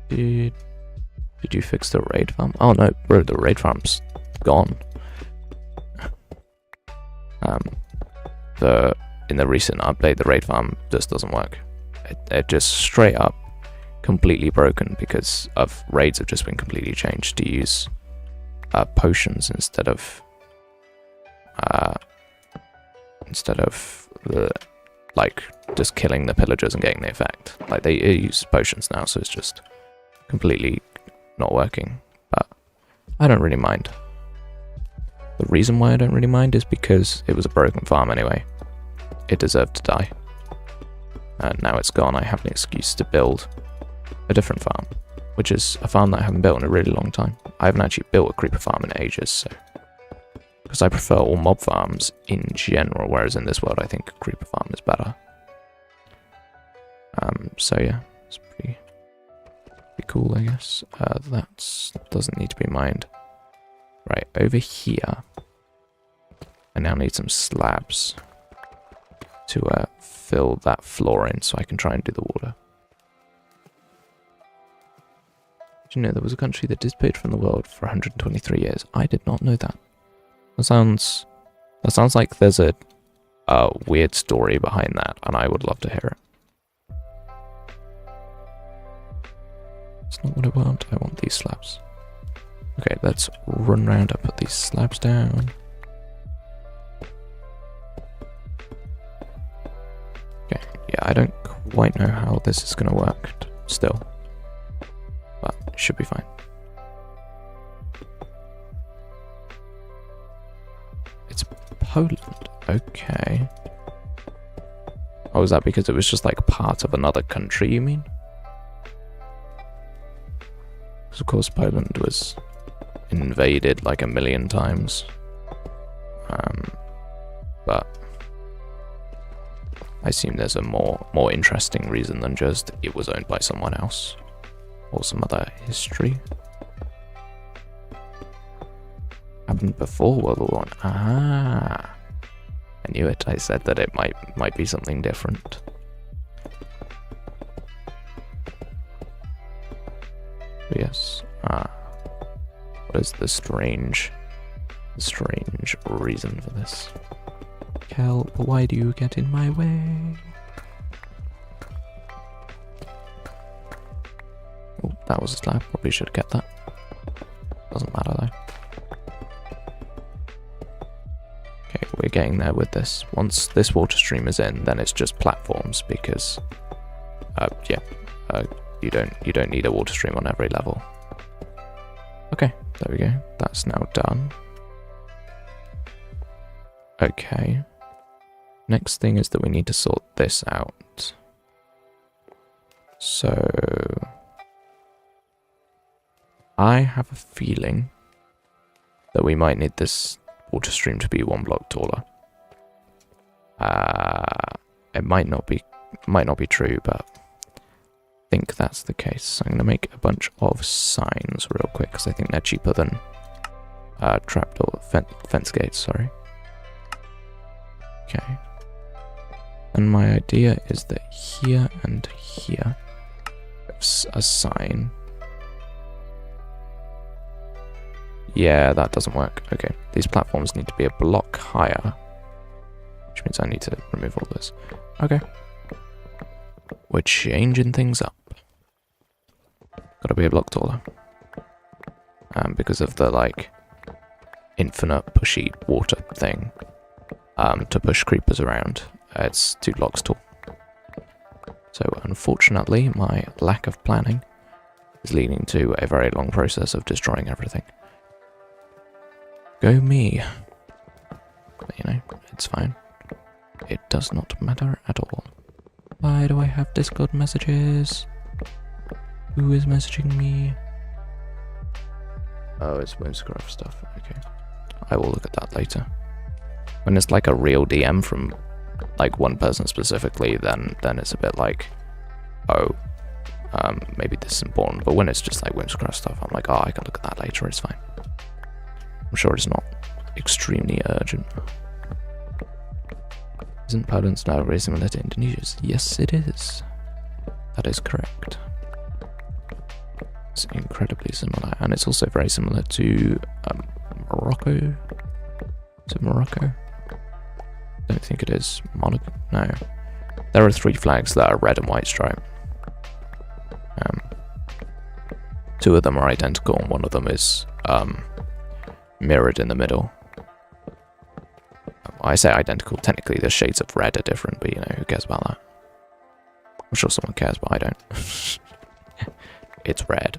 Did you fix the raid farm? Oh no, bro, the raid farm's gone. In the recent update, the raid farm just doesn't work. It just straight up completely broken because of raids have just been completely changed to use potions instead of like just killing the pillagers and getting the effect. Like they use potions now, so it's just completely not working. But I don't really mind. The reason why I don't really mind is because it was a broken farm anyway. It deserved to die. And now it's gone, I have an excuse to build a different farm, which is a farm that I haven't built in a really long time. I haven't actually built a creeper farm in ages, so because I prefer all mob farms in general, whereas in this world I think a creeper farm is better. So yeah, it's pretty cool, I guess. That doesn't need to be mined. Right, over here, I now need some slabs to fill that floor in so I can try and do the water. Did you know there was a country that disappeared from the world for 123 years? I did not know that. That sounds like there's a weird story behind that, and I would love to hear it. It's not what I want. I want these slabs. Okay, let's run around and put these slabs down. Okay, yeah, I don't quite know how this is going to work still, but it should be fine. It's Poland, okay. Oh, is that because it was just like part of another country, you mean? Because of course Poland was invaded like a million times. I assume there's a more interesting reason than just it was owned by someone else. Or some other history. Happened before World War One. Ah, I knew it. I said that it might be something different. Yes. What is the strange reason for this? Help! Why do you get in my way? Oh, that was a slab. Probably should have kept that. Doesn't matter though. Okay, we're getting there with this. Once this water stream is in, then it's just platforms because, you don't need a water stream on every level. Okay, there we go. That's now done. Okay. Next thing is that we need to sort this out. So I have a feeling that we might need this water stream to be 1 block taller. It might not be true, but I think that's the case. So I'm going to make a bunch of signs real quick because I think they're cheaper than trapdoor fence gates. Sorry. Okay. And my idea is that here and here, a sign. Yeah, that doesn't work. Okay, these platforms need to be a block higher, which means I need to remove all this. Okay. We're changing things up. Gotta be a block taller. Because of the, like, infinite pushy water thing, to push creepers around, it's 2 blocks tall. So, unfortunately, my lack of planning is leading to a very long process of destroying everything. Go me. But, you know, it's fine. It does not matter at all. Why do I have Discord messages? Who is messaging me? Oh, it's Whimsicraft stuff. Okay. I will look at that later. When it's like a real DM from like one person specifically, then it's a bit like, oh, maybe this is important. But when it's just like Whimsicraft stuff, I'm like, oh, I can look at that later, it's fine. I'm sure it's not extremely urgent. Isn't Poland's now very similar to Indonesia's? Yes, it is. That is correct. It's incredibly similar, and it's also very similar to Morocco. Is it Morocco? I don't think it is. Monaco? No. There are 3 flags that are red and white stripe. 2 of them are identical, and 1 of them is mirrored in the middle. I say identical, technically the shades of red are different, but you know, who cares about that? I'm sure someone cares, but I don't. It's red.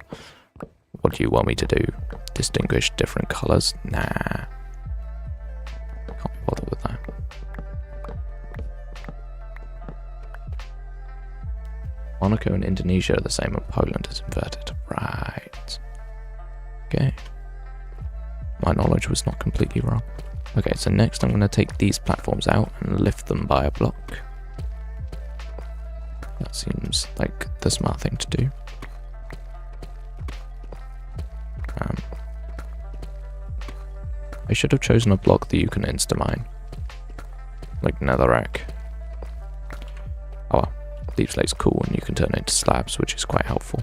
What do you want me to do? Distinguish different colours? Nah. Can't be bothered with that. Monaco and Indonesia are the same, and Poland is inverted. Right. Okay. My knowledge was not completely wrong. Okay, so next I'm going to take these platforms out and lift them by a block. That seems like the smart thing to do. I should have chosen a block that you can insta-mine. Like netherrack. Oh well, deep slate's cool and you can turn it into slabs, which is quite helpful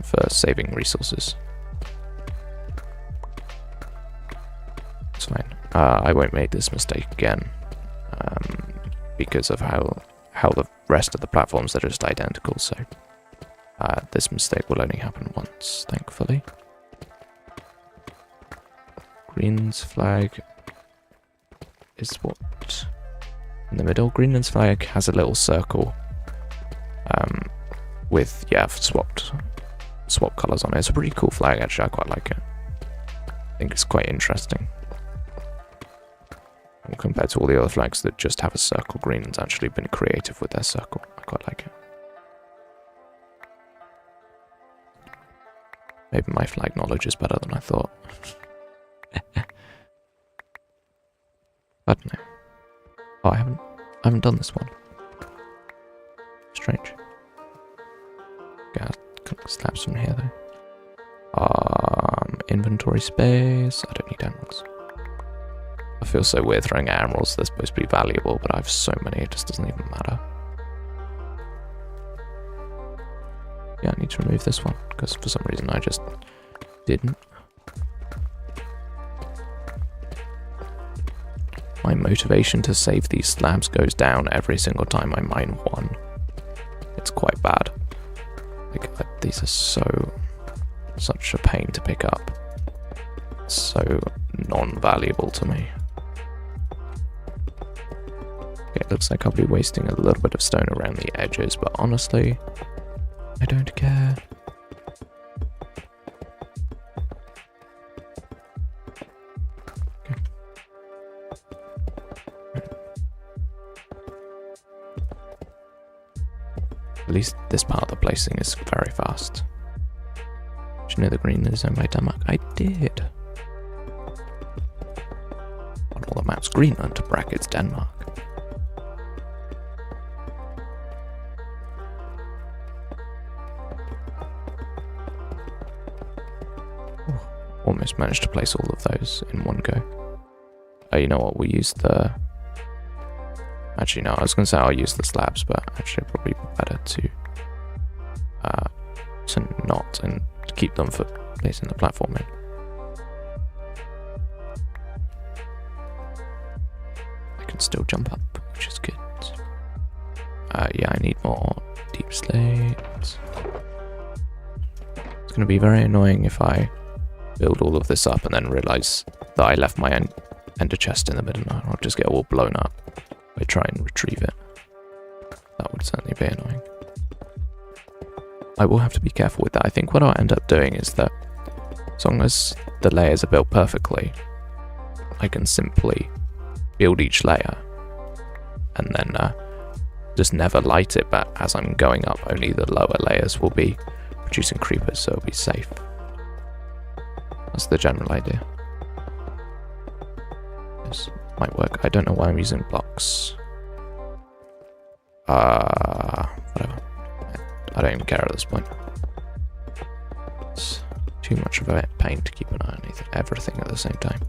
for saving resources. It's fine. I won't make this mistake again because of how the rest of the platforms are just identical, so this mistake will only happen once, thankfully. Greenland's flag is what? In the middle? Greenland's flag has a little circle with, yeah, swap colours on it. It's a pretty cool flag, actually. I quite like it. I think it's quite interesting. And compared to all the other flags that just have a circle, Greenland's actually been creative with their circle. I quite like it. Maybe my flag knowledge is better than I thought. I don't know. Oh, I haven't done this one. Strange. Got slabs from here though. Inventory space. I don't need emeralds. I feel so weird throwing out emeralds. They're supposed to be valuable, but I have so many it just doesn't even matter. Yeah, I need to remove this one because for some reason I just didn't. My motivation to save these slabs goes down every single time I mine one. It's quite bad. Like, these are such a pain to pick up. So non-valuable to me. Okay, it looks like I'll be wasting a little bit of stone around the edges, but honestly, I don't care. Okay. At least this part of the placing is very fast. Did you know the green is owned by Denmark? I did. On all the maps, Greenland brackets Denmark. Almost managed to place all of those in one go. You know what, we'll use the... Actually, no, I was going to say I'll use the slabs, but actually probably better to not and keep them for placing the platform in. I can still jump up, which is good. Yeah, I need more deep slate. It's going to be very annoying if I build all of this up and then realize that I left my ender chest in the middle and I'll just get all blown up if I try and retrieve it. That would certainly be annoying. I will have to be careful with that. I think what I'll end up doing is that as long as the layers are built perfectly, I can simply build each layer and then just never light it, but as I'm going up, only the lower layers will be producing creepers, so it'll be safe. That's the general idea. This might work. I don't know why I'm using blocks. Whatever. I don't even care at this point. It's too much of a pain to keep an eye on everything at the same time.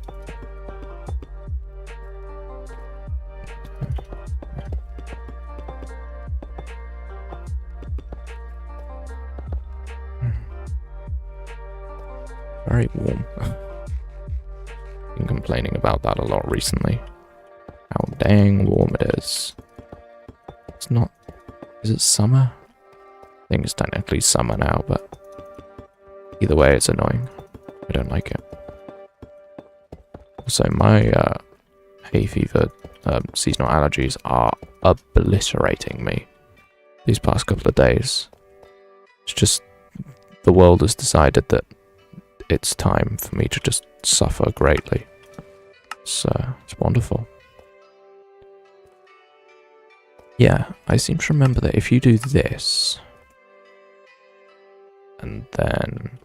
Very warm. Been complaining about that a lot recently. How dang warm it is. It's not... Is it summer? I think it's technically summer now, but either way it's annoying. I don't like it. So my hay fever seasonal allergies are obliterating me these past couple of days. It's just the world has decided that it's time for me to just suffer greatly. So it's wonderful. Yeah, I seem to remember that if you do this and then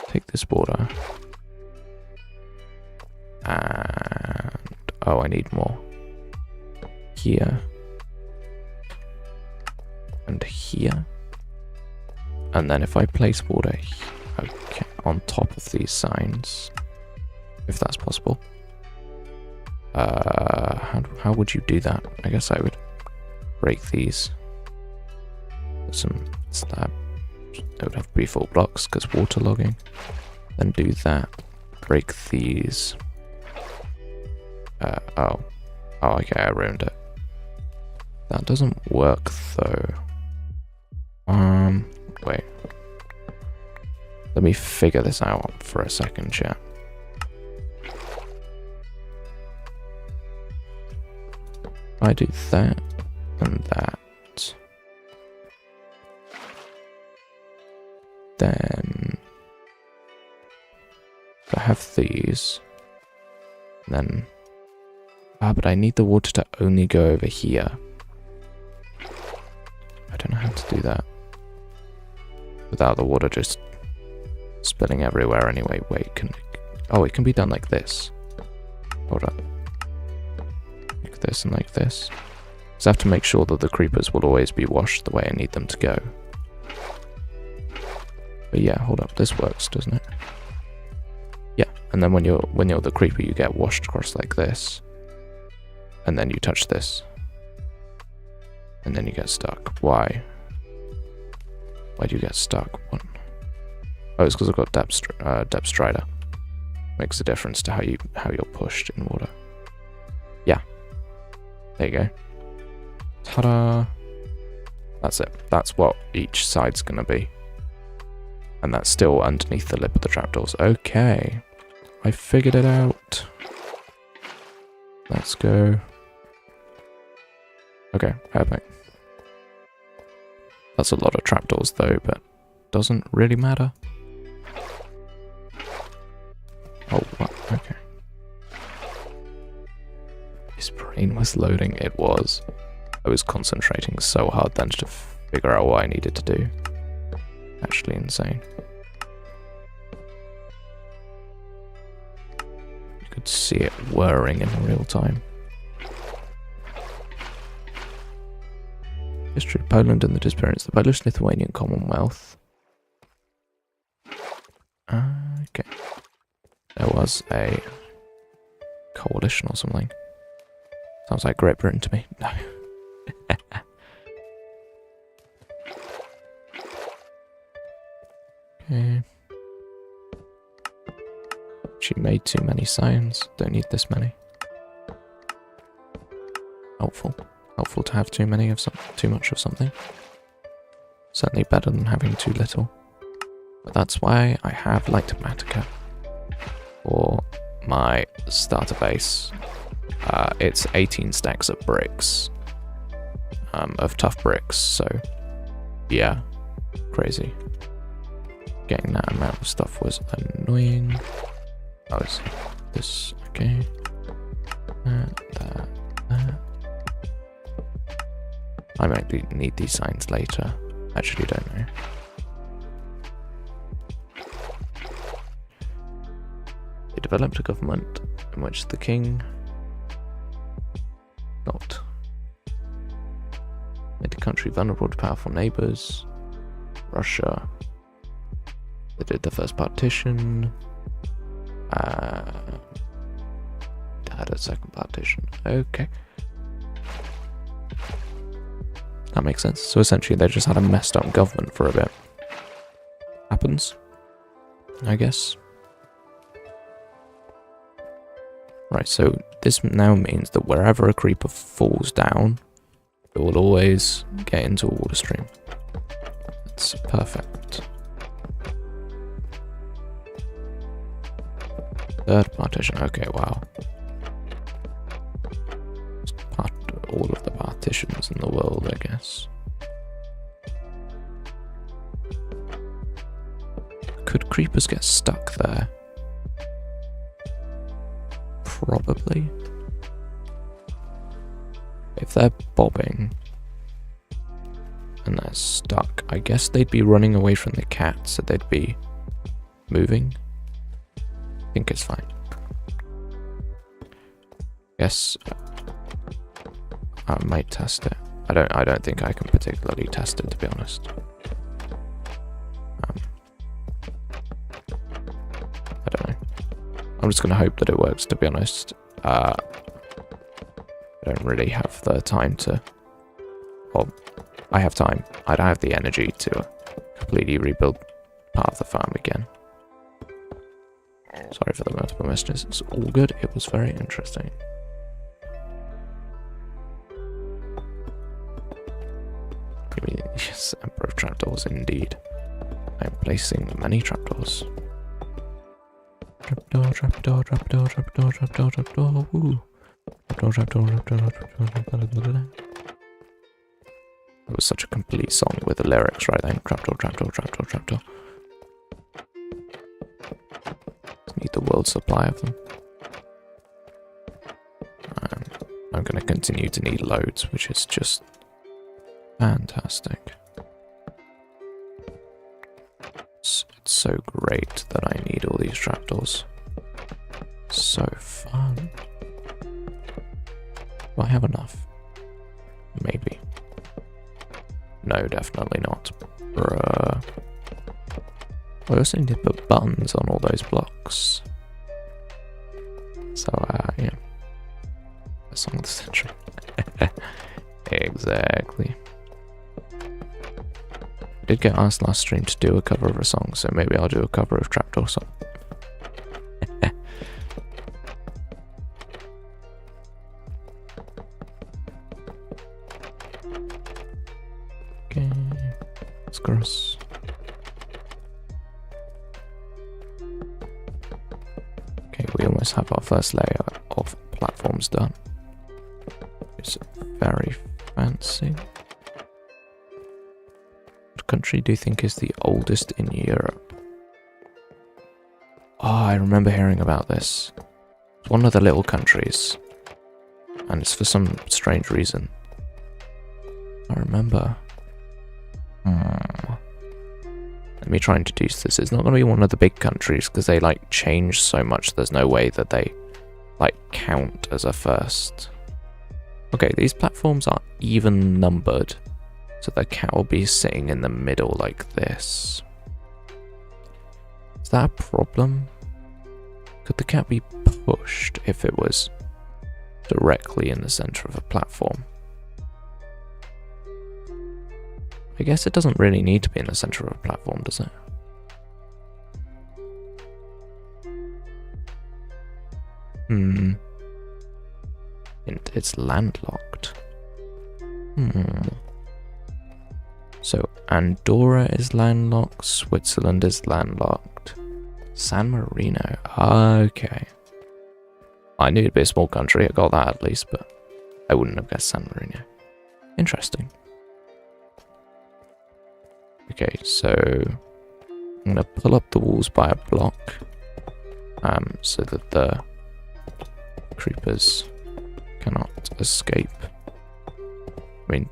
take this border and oh, I need more here and here, and then if I place border okay on top of these signs, if that's possible. How would you do that? I guess I would break these. Put some slab. It would have to be full blocks because waterlogging. Then do that. Break these. Oh, okay, I ruined it. That doesn't work though. Wait. Let me figure this out for a second, chat. I do that and that. Then I have these. Then but I need the water to only go over here. I don't know how to do that without the water just spilling everywhere anyway. Wait, oh, it can be done like this. Hold up. Like this and like this. Because I have to make sure that the creepers will always be washed the way I need them to go. But yeah, hold up, this works, doesn't it? Yeah, and then when you're the creeper, you get washed across like this. And then you touch this. And then you get stuck. Why? Why do you get stuck? What? Oh, it's because I've got depth strider. Makes a difference to how you're pushed in water. Yeah. There you go. Ta-da! That's it. That's what each side's gonna be. And that's still underneath the lip of the trapdoors. Okay. I figured it out. Let's go. Okay, perfect. That's a lot of trapdoors though, but doesn't really matter. Oh, what? Okay. His brain was loading. It was. I was concentrating so hard then to figure out what I needed to do. Actually insane. You could see it whirring in real time. History of Poland and the disappearance of the Polish-Lithuanian Commonwealth. Okay. There was a coalition or something. Sounds like Great Britain to me. No. Okay. She made too many signs. Don't need this many. Helpful. Helpful to have too many of too much of something. Certainly better than having too little. But that's why I have Lightomatica for my starter base. It's 18 stacks of bricks. Of tough bricks, so yeah, crazy. Getting that amount of stuff was annoying. Oh, is this okay? That. I might need these signs later. Actually, don't know. They developed a government in which the king made the country vulnerable to powerful neighbours. Russia. They did the first partition. Had a second partition. Okay. That makes sense. So essentially they just had a messed up government for a bit. Happens, I guess. Right, so this now means that wherever a creeper falls down, it will always get into a water stream. That's perfect. Third partition, okay, wow. All of the partitions in the world, I guess. Could creepers get stuck there? Probably. If they're bobbing and they're stuck, I guess they'd be running away from the cat, so they'd be moving. I think it's fine. Yes. I might test it. I don't think I can particularly test it, to be honest. I don't know. I'm just gonna hope that it works, to be honest. I don't really have the time to... Well, I have time. I don't have the energy to completely rebuild part of the farm again. Sorry for the multiple messages. It's all good. It was very interesting. Yes, Emperor of Trapdoors, indeed. I am placing many trapdoors. Trapdoor, trapdoor, trapdoor, trapdoor, trapdoor, trapdoor, woo. Trapdoor, trapdoor, trapdoor, trapdoor, trapdoor. It was such a complete song with the lyrics right then. Trapdoor, trapdoor, trapdoor, trapdoor. Need the world supply of them. I'm going to continue to need loads, which is just fantastic. It's so great that I need all these trapdoors. So fun. Do I have enough? Maybe. No, definitely not. Bruh. I also need to put buttons on all those blocks. So, yeah. A song of the century. Exactly. I did get asked last stream to do a cover of a song, so maybe I'll do a cover of Trapdoor Song. Okay, let's cross. Okay, we almost have our first layer of platforms done. It's very fancy. What country do you think is the oldest in Europe? Oh, I remember hearing about this. It's one of the little countries. And it's for some strange reason. I remember. Let me try and deduce this. It's not going to be one of the big countries because they like change so much. There's no way that they like count as a first. Okay, these platforms are even numbered. So the cat will be sitting in the middle like this. Is that a problem? Could the cat be pushed if it was directly in the center of a platform? I guess it doesn't really need to be in the center of a platform, does it? It's landlocked. So Andorra is landlocked, Switzerland is landlocked, San Marino, okay. I knew it'd be a small country, I got that at least, but I wouldn't have guessed San Marino. Interesting. Okay, so I'm gonna pull up the walls by a block, so that the creepers cannot escape. I mean,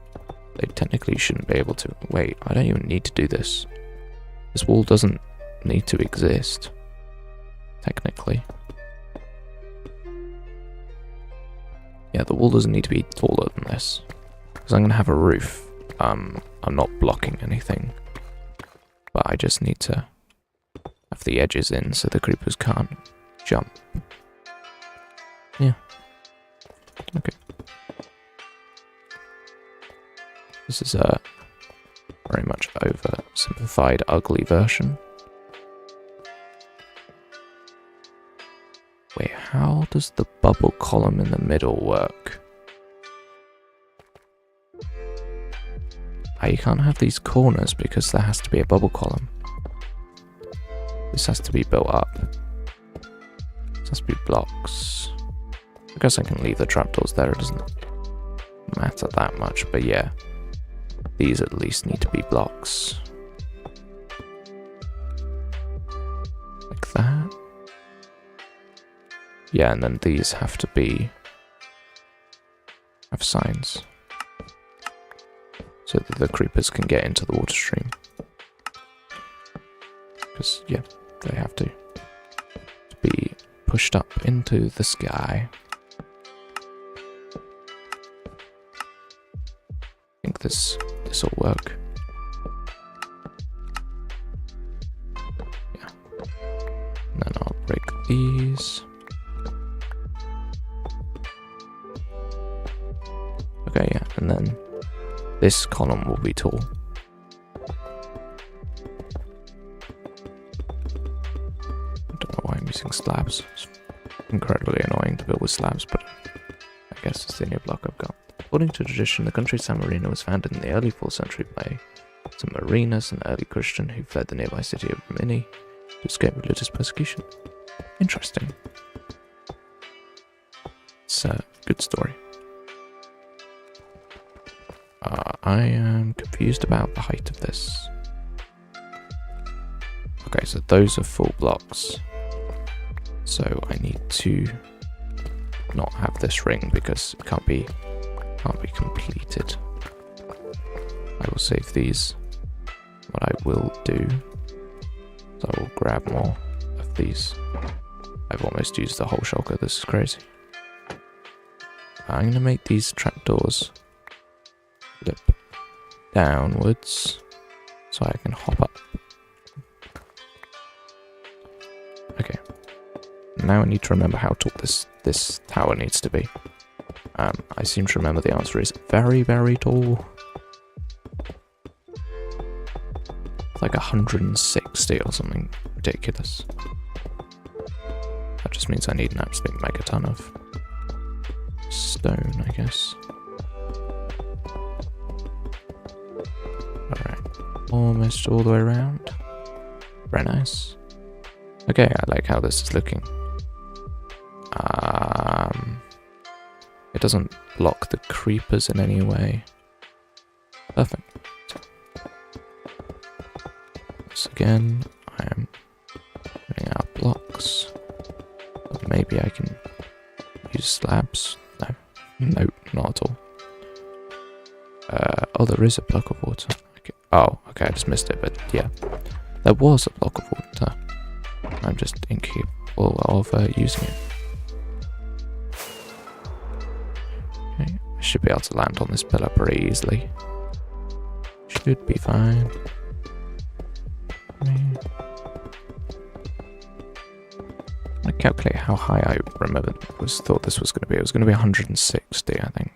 they technically shouldn't be able to. Wait, I don't even need to do this. This wall doesn't need to exist, technically. Yeah, the wall doesn't need to be taller than this, because I'm gonna have a roof. I'm not blocking anything, but I just need to have the edges in so the creepers can't jump. Yeah. Okay. This is a very much oversimplified, ugly version. Wait, how does the bubble column in the middle work? You can't have these corners because there has to be a bubble column. This has to be built up. This has to be blocks. I guess I can leave the trapdoors there, it doesn't matter that much, but yeah. These at least need to be blocks. Like that. Yeah, and then these have to have signs. So that the creepers can get into the water stream. Because, yeah, they have to be pushed up into the sky. I think this will work. Yeah. And then I'll break these. Okay, yeah, and then this column will be tall. I don't know why I'm using slabs. It's incredibly annoying to build with slabs, but I guess it's the only block I've got. According to tradition, the country San Marino was founded in the early 4th century by St. Marinus, an early Christian who fled the nearby city of Rimini to escape religious persecution. Interesting. It's a good story. I am confused about the height of this. Okay, so those are full blocks. So I need to not have this ring because it can't be completed. I will save these. What I will do is I will grab more of these. I've almost used the whole shulker, this is crazy. I'm going to make these trapdoors flip downwards so I can hop up. Okay. Now I need to remember how tall this tower needs to be. I seem to remember the answer is very, very tall. It's like 160 or something ridiculous. That just means I need an absolute megaton of stone, I guess. Alright. Almost all the way around. Very nice. Okay, I like how this is looking. It doesn't block the creepers in any way. Perfect. Once again, I am running out of blocks. But maybe I can use slabs. No. Nope, not at all. Oh, there is a block of water. Okay. Oh, okay, I just missed it, but yeah. There was a block of water. I'm just incapable of using it. Okay, I should be able to land on this pillar pretty easily. Should be fine. I calculate how high I thought this was going to be. It was going to be 160, I think.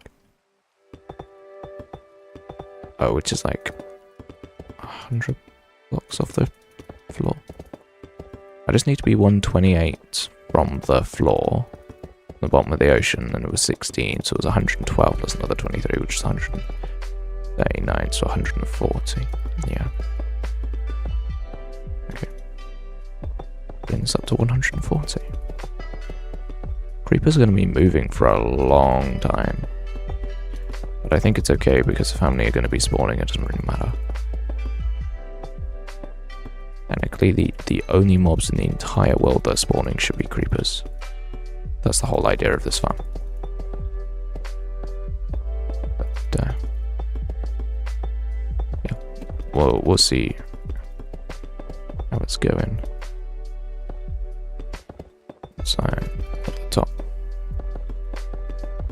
Oh, which is like 100 blocks off the floor. I just need to be 128 from the floor, the bottom of the ocean, and it was 16, so it was 112 plus another 23, which is 139, so 140. Yeah. Okay. Bring this up to 140. Creepers are going to be moving for a long time. But I think it's okay because if how many are going to be spawning, it doesn't really matter. Technically, the only mobs in the entire world that are spawning should be creepers. That's the whole idea of this farm. But, yeah. We'll see how it's going. So, at the top.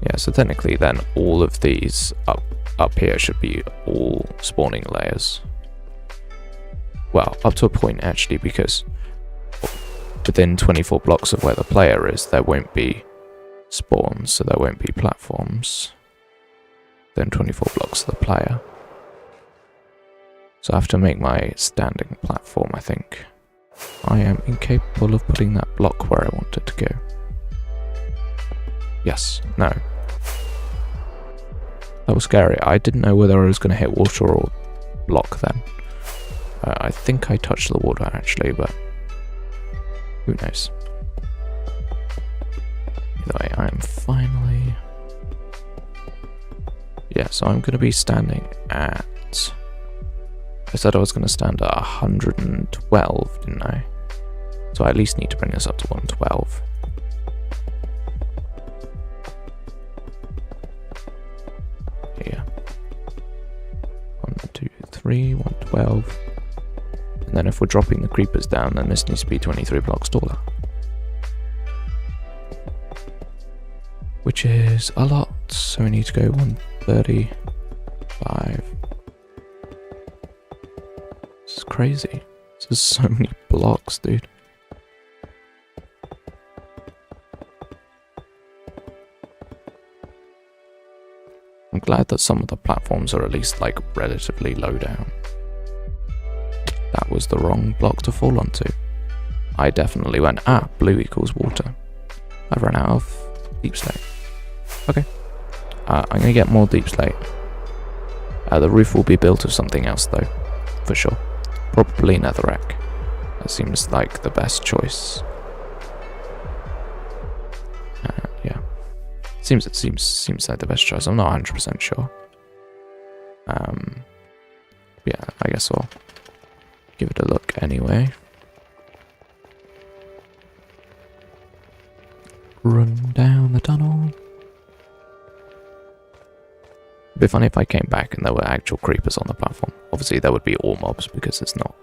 Yeah, so technically then all of these up here should be all spawning layers. Well, up to a point actually, because within 24 blocks of where the player is, there won't be spawns, so there won't be platforms. Then 24 blocks of the player. So I have to make my standing platform, I think. I am incapable of putting that block where I want it to go. Yes, no. That was scary. I didn't know whether I was going to hit water or block then. I think I touched the water actually, but who knows. Either way, I am finally... Yeah, so I'm going to be standing at... I said I was going to stand at 112, didn't I? So I at least need to bring this up to 112. Here. 1, 2, 3, 112. And then if we're dropping the creepers down, then this needs to be 23 blocks taller. Which is a lot, so we need to go 135. This is crazy. This is so many blocks, dude. I'm glad that some of the platforms are at least like relatively low down. That was the wrong block to fall onto. I definitely went, blue equals water. I've run out of deep slate. Okay. I'm going to get more deep slate. The roof will be built of something else though, for sure. Probably netherrack. That seems like the best choice. Yeah. Seems like the best choice. I'm not 100% sure. Yeah, I guess I'll give it a look anyway. Run down the tunnel. It'd be funny if I came back and there were actual creepers on the platform. Obviously there would be all mobs because it's not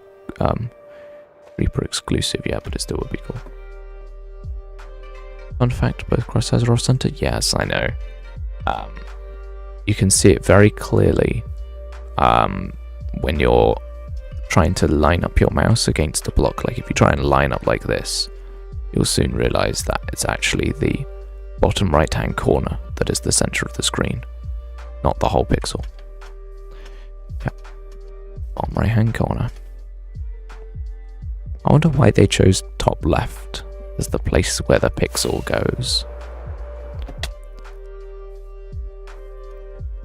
creeper exclusive yet, but it still would be cool. Fun fact, both crosshairs are off center. Yes, I know. you can see it very clearly when you're trying to line up your mouse against a block. Like if you try and line up like this, you'll soon realize that it's actually the bottom right hand corner that is the center of the screen, not the whole pixel. Yep. Bottom right hand corner. I wonder why they chose top left as the place where the pixel goes.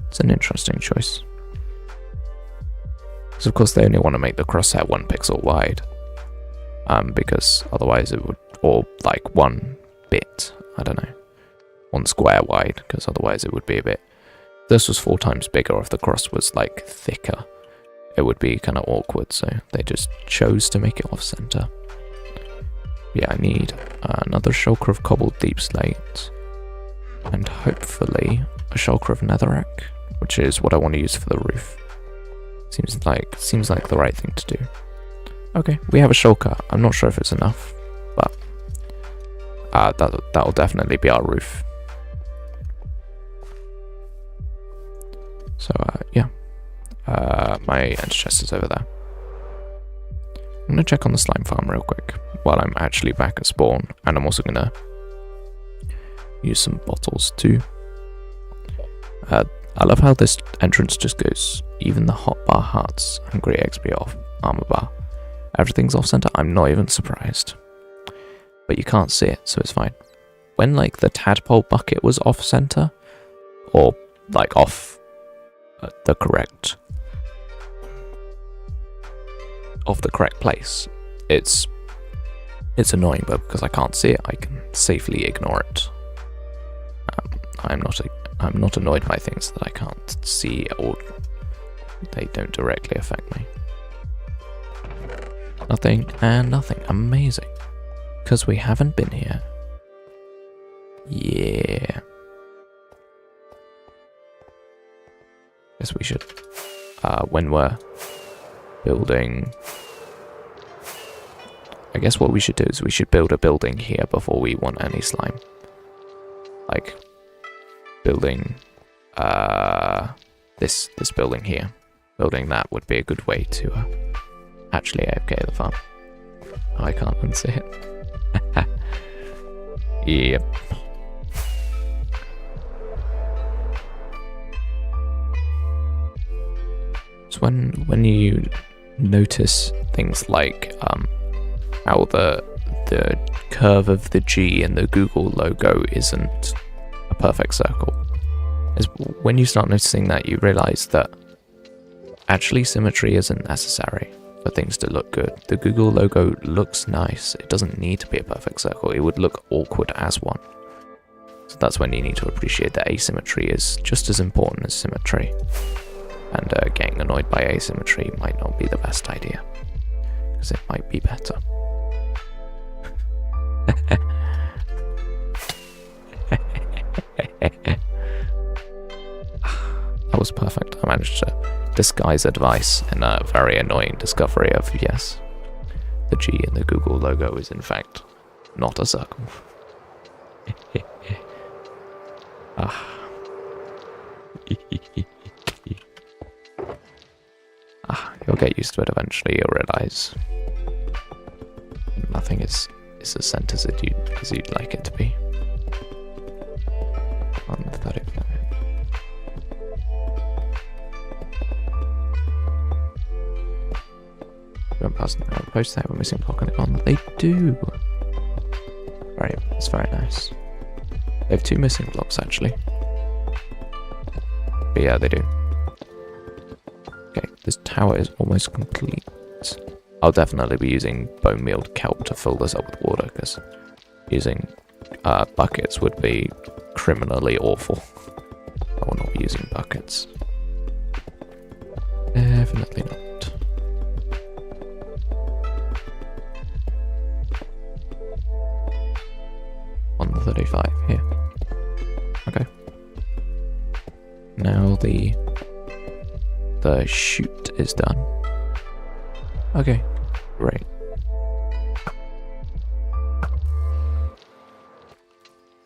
It's an interesting choice. Because of course they only want to make the crosshair 1 pixel wide. Because otherwise it would, or like 1 bit, I don't know, 1 square wide, because otherwise it would be a bit, this was 4 times bigger. If the cross was like thicker, it would be kind of awkward, so they just chose to make it off center. Yeah, I need another shulker of cobbled deep slate, and hopefully a shulker of netherrack, which is what I want to use for the roof. Seems like the right thing to do. Okay, we have a shulker. I'm not sure if it's enough, but that'll definitely be our roof. So yeah, my ender chest is over there. I'm gonna check on the slime farm real quick while I'm actually back at spawn, and I'm also gonna use some bottles too. I love how this entrance just goes, even the hotbar huts and great XP off armor bar. Everything's off center. I'm not even surprised. But you can't see it, so it's fine. When like the tadpole bucket was off center, or like off the correct place, it's annoying, but because I can't see it, I can safely ignore it. I'm not annoyed by things that I can't see or they don't directly affect me. Nothing and nothing. Amazing. Because we haven't been here. Yeah. Guess we should, when we're building, I guess what we should do is we should build a building here before we want any slime. Like, building this building here. Building that would be a good way to actually AFK the farm. Oh, I can't unsee it. Yep. So when you notice things like how the curve of the G in the Google logo isn't a perfect circle, is when you start noticing that, you realize that actually symmetry isn't necessary for things to look good. The Google logo looks nice. It doesn't need to be a perfect circle. It would look awkward as one. So that's when you need to appreciate that asymmetry is just as important as symmetry. And getting annoyed by asymmetry might not be the best idea, because it might be better. That was perfect. I managed to disguise advice in a very annoying discovery of, yes, the G in the Google logo is in fact not a circle. You'll get used to it eventually. You'll realize nothing is as centered as you'd like it to be. 135. Went past the post there, we're missing a block on the corner. They do. It's very nice. They have 2 missing blocks actually. But yeah, they do. Okay, this tower is almost complete. I'll definitely be using bone mealed kelp to fill this up with water, because using buckets would be criminally awful. I will not be using buckets. Definitely not. 135 here. Okay. Now the chute is done. Okay, great.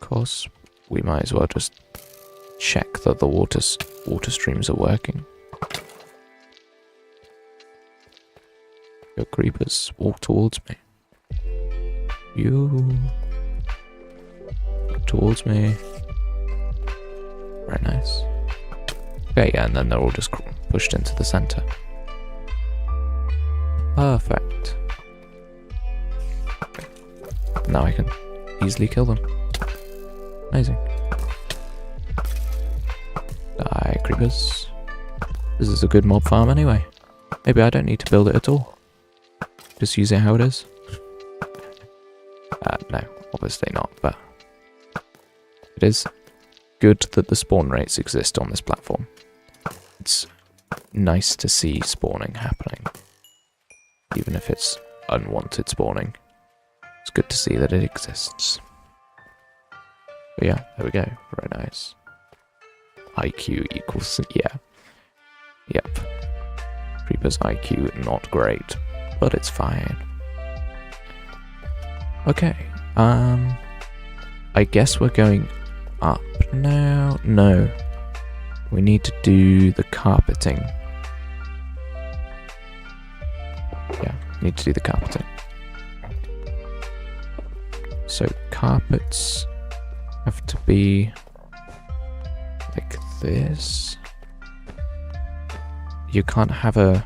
Of course, we might as well just check that the water streams are working. Your creepers, walk towards me. You walk towards me. Very nice. Okay, yeah, and then they're all just pushed into the center. Perfect. Okay. Now I can easily kill them. Amazing. Die, creepers. This is a good mob farm anyway. Maybe I don't need to build it at all. Just use it how it is. No, obviously not, but it is good that the spawn rates exist on this platform. It's nice to see spawning happening, even if it's unwanted spawning. It's good to see that it exists. But yeah, there we go. Very nice. IQ equals, yeah. Yep. Creeper's IQ, not great, but it's fine. Okay, I guess we're going up now. No, we need to do the carpeting. Yeah, need to do the carpeting. So carpets have to be like this. You can't have a...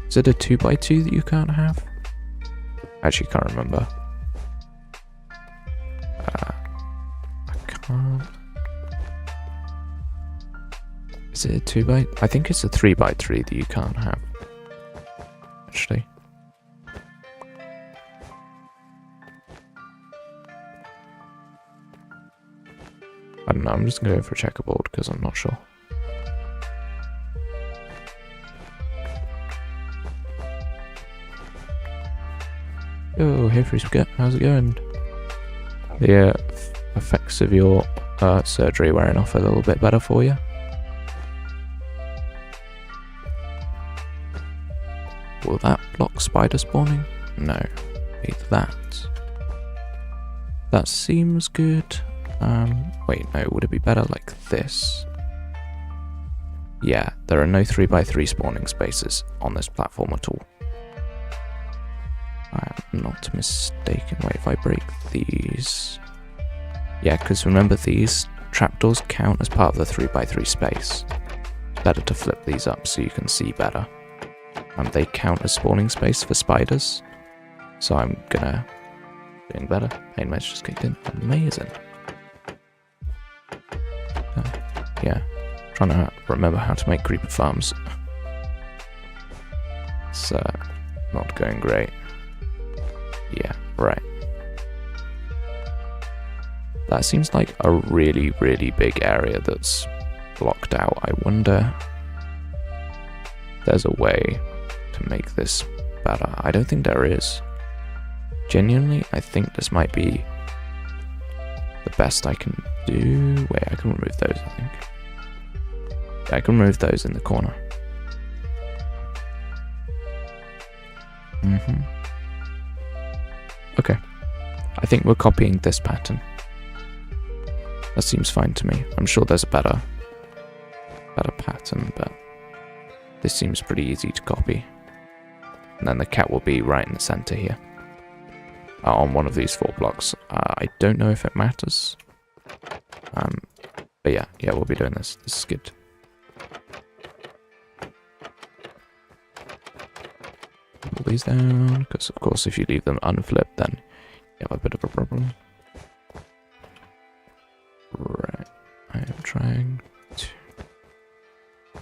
Is it a 2x2 that you can't have? I actually can't remember. I can't... Is it a 2x... I think it's a 3x3 that you can't have. Actually. I don't know, I'm just going to go for a checkerboard because I'm not sure. Oh, hey Freeze, how's it going? The effects of your surgery wearing off a little bit better for you? Will that block spider spawning? No, either that. That seems good. Wait, no, would it be better like this? Yeah, there are no 3x3 spawning spaces on this platform at all. I'm not mistaken. Wait, if I break these... Yeah, because remember these trapdoors count as part of the 3x3 space. It's better to flip these up so you can see better. And they count as spawning space for spiders. So I'm gonna... Doing better. Pain meds just kicked in. Amazing. Yeah. Trying to remember how to make creeper farms. It's not going great. Yeah, right. That seems like a really, really big area that's blocked out. I wonder if there's a way to make this better. I don't think there is. Genuinely, I think this might be the best I can do. Wait, I can remove those, I think. Yeah, I can remove those in the corner. Okay. I think we're copying this pattern. That seems fine to me. I'm sure there's a better pattern, but this seems pretty easy to copy. And then the cat will be right in the center here. On one of these 4 blocks. I don't know if it matters. But yeah, we'll be doing this. This is good. Pull these down, because of course if you leave them unflipped then you have a bit of a problem. Right, I am trying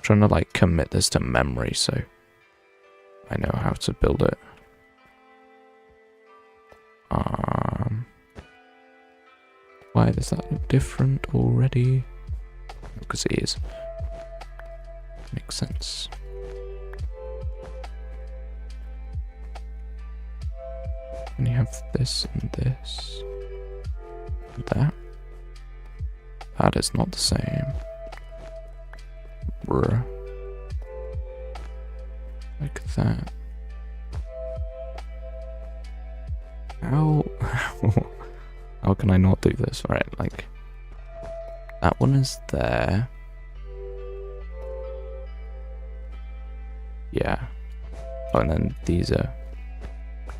to like commit this to memory so I know how to build it. Why does that look different already? Because it is. Makes sense. And you have this and this. And that. That is not the same. Bruh. Like that. How? How can I not do this? Right, like... That one is there. Yeah. Oh, and then these are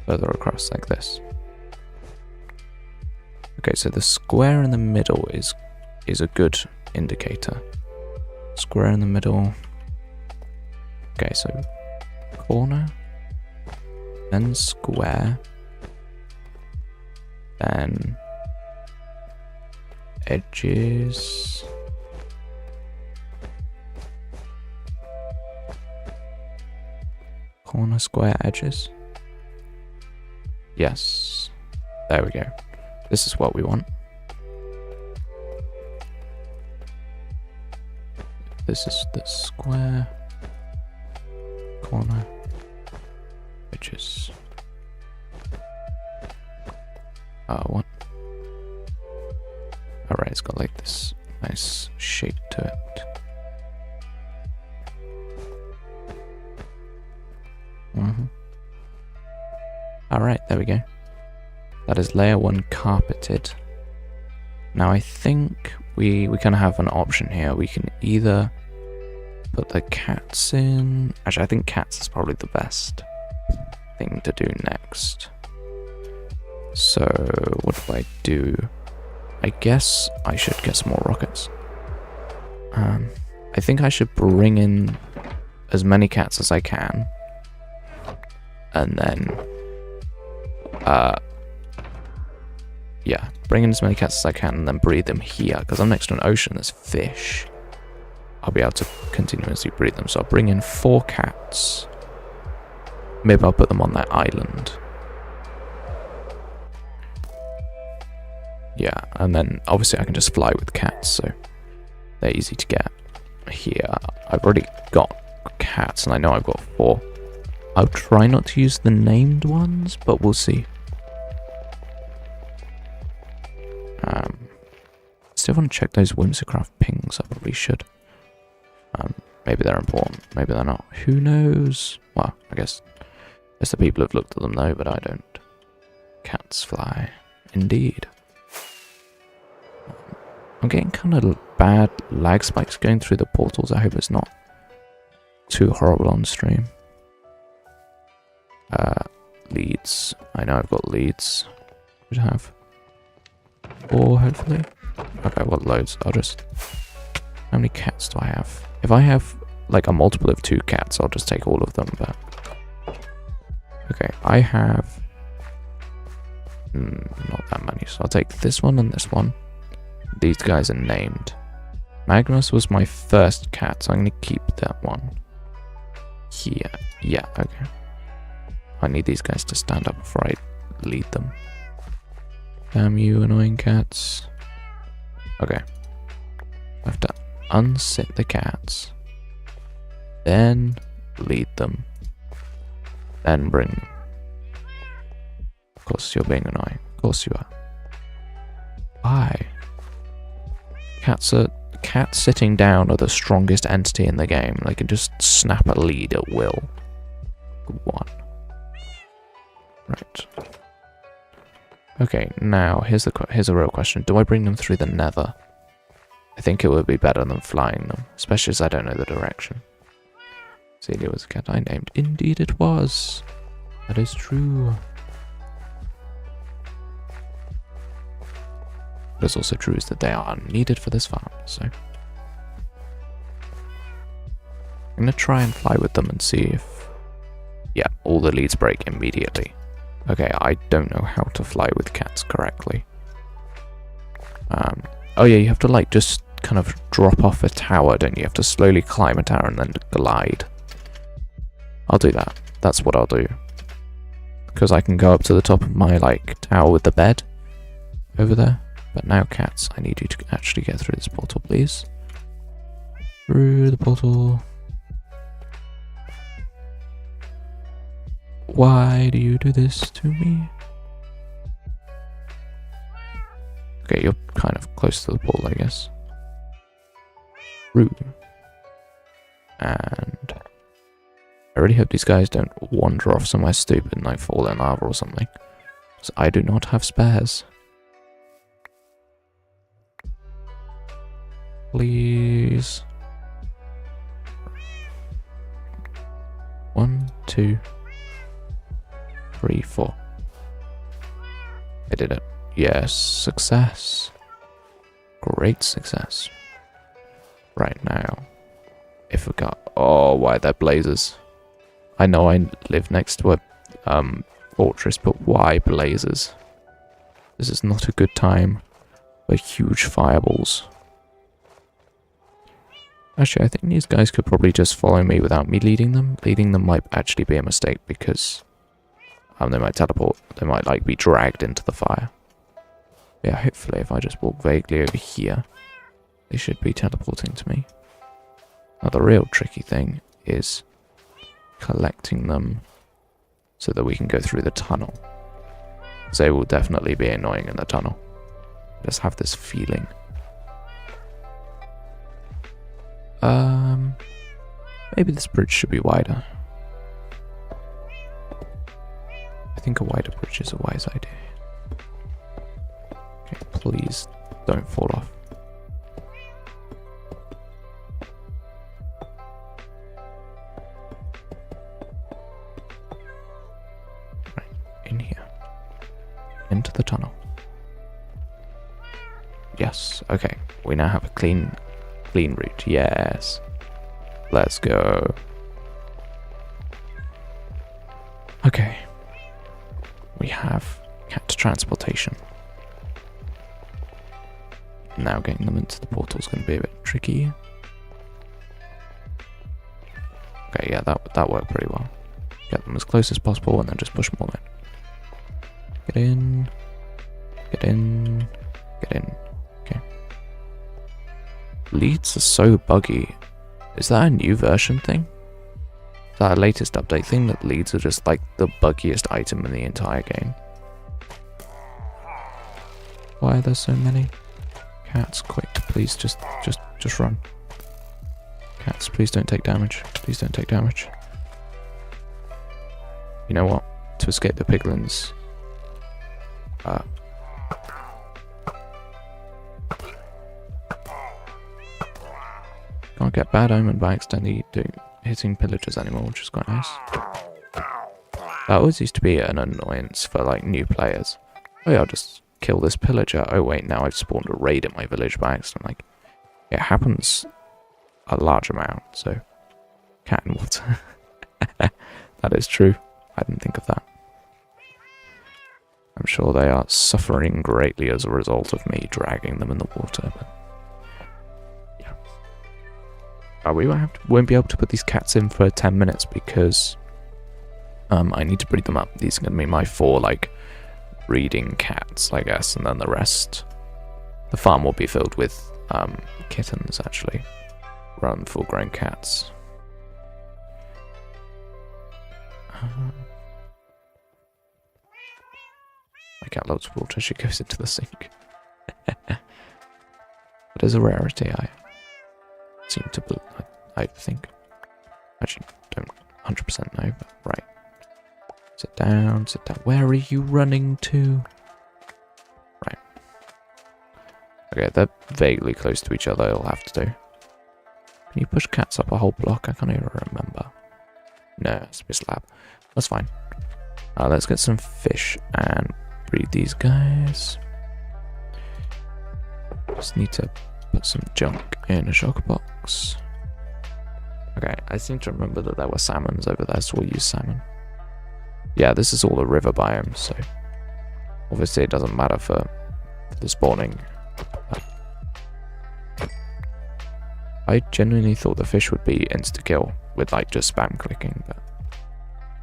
further across like this. Okay, so the square in the middle is a good indicator. Square in the middle. Okay, so corner, then square, then edges. Corner, square, edges. Yes. There we go. This is what we want. This is the square, corner, edges. What? Alright, it's got like this nice shape to it. Alright, there we go. That is layer 1 carpeted. Now I think we kind of have an option here. We can either put the cats in. Actually, I think cats is probably the best thing to do next. So what do I do? I guess I should get some more rockets. I think I should bring in as many cats as I can. And then yeah, bring in as many cats as I can and then breed them here, because I'm next to an ocean, there's fish. I'll be able to continuously breed them, so I'll bring in 4 cats. Maybe I'll put them on that island. Yeah, and then obviously I can just fly with cats, so they're easy to get. Here, I've already got cats, and I know I've got 4. I'll try not to use the named ones, but we'll see. Still want to check those Whimsicraft pings. I probably should. Maybe they're important. Maybe they're not. Who knows? Well, I guess the people have looked at them though, but I don't. Cats fly. Indeed. I'm getting kind of bad lag spikes going through the portals. I hope it's not too horrible on stream. Leads. I know I've got leads. Should have 4, hopefully. Okay, I've got loads. I'll just... How many cats do I have? If I have like a multiple of 2 cats, I'll just take all of them, but... Okay, I have... not that many, so I'll take this one and this one. These guys are named. Magnus was my first cat, so I'm going to keep that one. Here. Yeah, okay. I need these guys to stand up before I lead them. Damn you, annoying cats. Okay. I have to unsit the cats. Then lead them. Then bring them. Of course you're being annoying. Of course you are. Why? Cats sitting down are the strongest entity in the game. They can just snap a lead at will. Good one. Right. Okay, now here's a real question. Do I bring them through the nether? I think it would be better than flying them, especially as I don't know the direction. Celia was a cat I named. Indeed it was. That is true. But it's also true is that they are needed for this farm, so... I'm gonna try and fly with them and see if... Yeah, all the leads break immediately. Okay, I don't know how to fly with cats correctly. Oh yeah, you have to like just kind of drop off a tower, don't you? You have to slowly climb a tower and then glide. I'll do that. That's what I'll do. Because I can go up to the top of my like tower with the bed over there. But now cats, I need you to actually get through this portal, please. Through the portal. Why do you do this to me? Okay, you're kind of close to the portal, I guess. Rude. And I really hope these guys don't wander off somewhere stupid and like fall in lava or something. Because I do not have spares. Please. 1, 2, 3, 4. I did it. Yes, success. Great success. Right now, if we got... Oh, why they're blazers? I know I live next to a fortress, but why blazers? This is not a good time for huge fireballs. Actually, I think these guys could probably just follow me without me leading them. Leading them might actually be a mistake because they might teleport. They might like be dragged into the fire. Yeah, hopefully if I just walk vaguely over here, they should be teleporting to me. Now the real tricky thing is collecting them so that we can go through the tunnel. They will definitely be annoying in the tunnel. I just have this feeling. Maybe this bridge should be wider. I think a wider bridge is a wise idea. Okay, please don't fall off. Right, in here. Into the tunnel. Yes, okay. We now have a clean route. Yes. Let's go. Okay. We have cat transportation. Now getting them into the portal is going to be a bit tricky. Okay, yeah, that worked pretty well. Get them as close as possible and then just push them all in. Get in. Get in. Get in. Okay. Leads are so buggy. Is that a new version thing? Is that a latest update thing that leads are just like the buggiest item in the entire game? Why are there so many? Cats, quick, please just run. Cats, please don't take damage. Please don't take damage. You know what? To escape the piglins, can't get bad omen by accidentally hitting pillagers anymore, which is quite nice. That always used to be an annoyance for like new players. Oh yeah, I'll just kill this pillager. Oh wait, now I've spawned a raid in my village by accident. Like, it happens a large amount, so cat and water. That is true. I didn't think of that. I'm sure they are suffering greatly as a result of me dragging them in the water, but we won't be able to put these cats in for 10 minutes because I need to breed them up. These are going to be my 4 like breeding cats, I guess, and then the rest. The farm will be filled with kittens actually, rather than full-grown cats. My cat loves water. She goes into the sink. But as a rarity, I seem to believe, I think. Actually, don't 100% know, but right. Sit down, sit down. Where are you running to? Right. Okay, they're vaguely close to each other, it'll have to do. Can you push cats up a whole block? I can't even remember. No, it's a slab. That's fine. Let's get some fish and breed these guys. Just need to put some junk in a shock box. Okay, I seem to remember that there were salmons over there, so we'll use salmon. Yeah, this is all a river biome, so obviously it doesn't matter for the spawning. I genuinely thought the fish would be insta-kill with like just spam clicking, but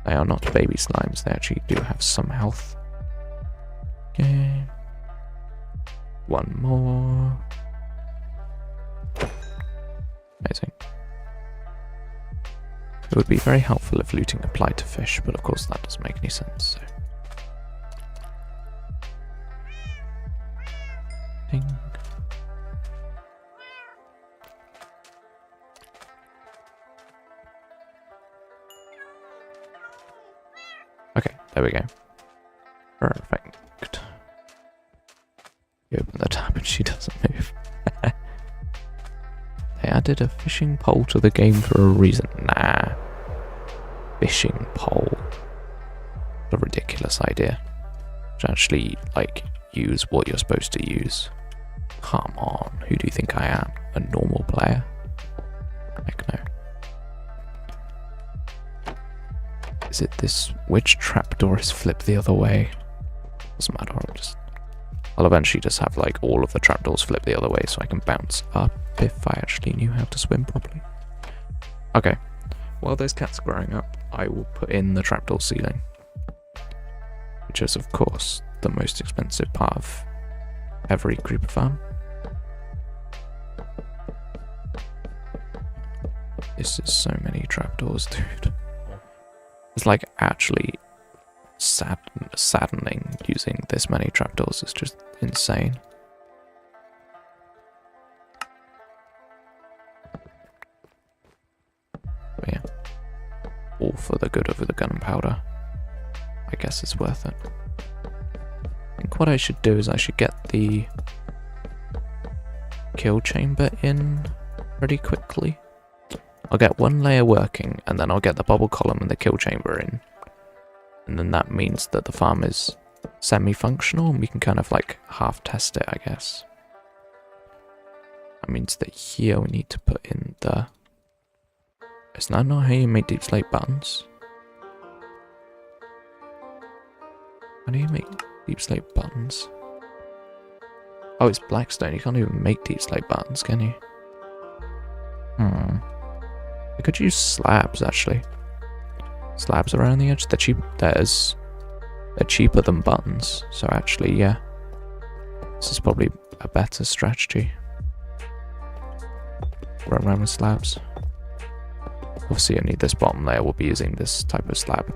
they are not baby slimes, they actually do have some health. Okay. One more. Amazing. It would be very helpful if looting applied to fish, but of course that doesn't make any sense, so. Ding. Okay, there we go. Perfect. You open the tab and she doesn't move. added a fishing pole to the game for a reason. Nah. Fishing pole. What a ridiculous idea. To actually, like, use what you're supposed to use. Come on, who do you think I am? A normal player? Heck no. Is it this? Which trapdoor is flipped the other way? Doesn't matter, I'll eventually just have like all of the trapdoors flip the other way so I can bounce up if I actually knew how to swim properly. Okay, while those cats are growing up, I will put in the trapdoor ceiling. Which is of course the most expensive part of every creeper farm. This is so many trapdoors, dude. It's like actually saddening using this many trapdoors. It's just insane. But yeah, all for the good of the gunpowder. I guess it's worth it. I think what I should do is I should get the kill chamber in pretty quickly. I'll get one layer working, and then I'll get the bubble column and the kill chamber in. And then that means that the farm is semi-functional, and we can kind of like half-test it, I guess. That means that here we need to put in the... Is that not how you make deep slate buttons? How do you make deep slate buttons? Oh, it's blackstone. You can't even make deep slate buttons, can you? I could use slabs, actually. Slabs around the edge. They're cheap. They're cheaper than buttons. So actually, yeah. This is probably a better strategy. Run around with slabs. Obviously, only this bottom layer will be using this type of slab.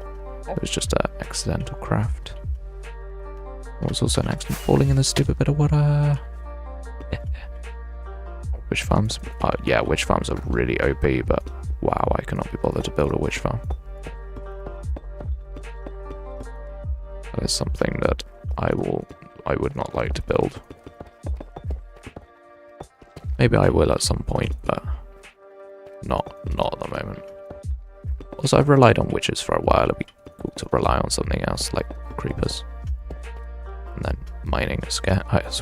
It was just an accidental craft. It was also an accident falling in the stupid bit of water. Witch farms? Yeah, witch farms are really OP, but wow, I cannot be bothered to build a witch farm. That is something that I would not like to build. Maybe I will at some point, but not at the moment. Also, I've relied on witches for a while. It'd be cool to rely on something else like creepers. And then mining as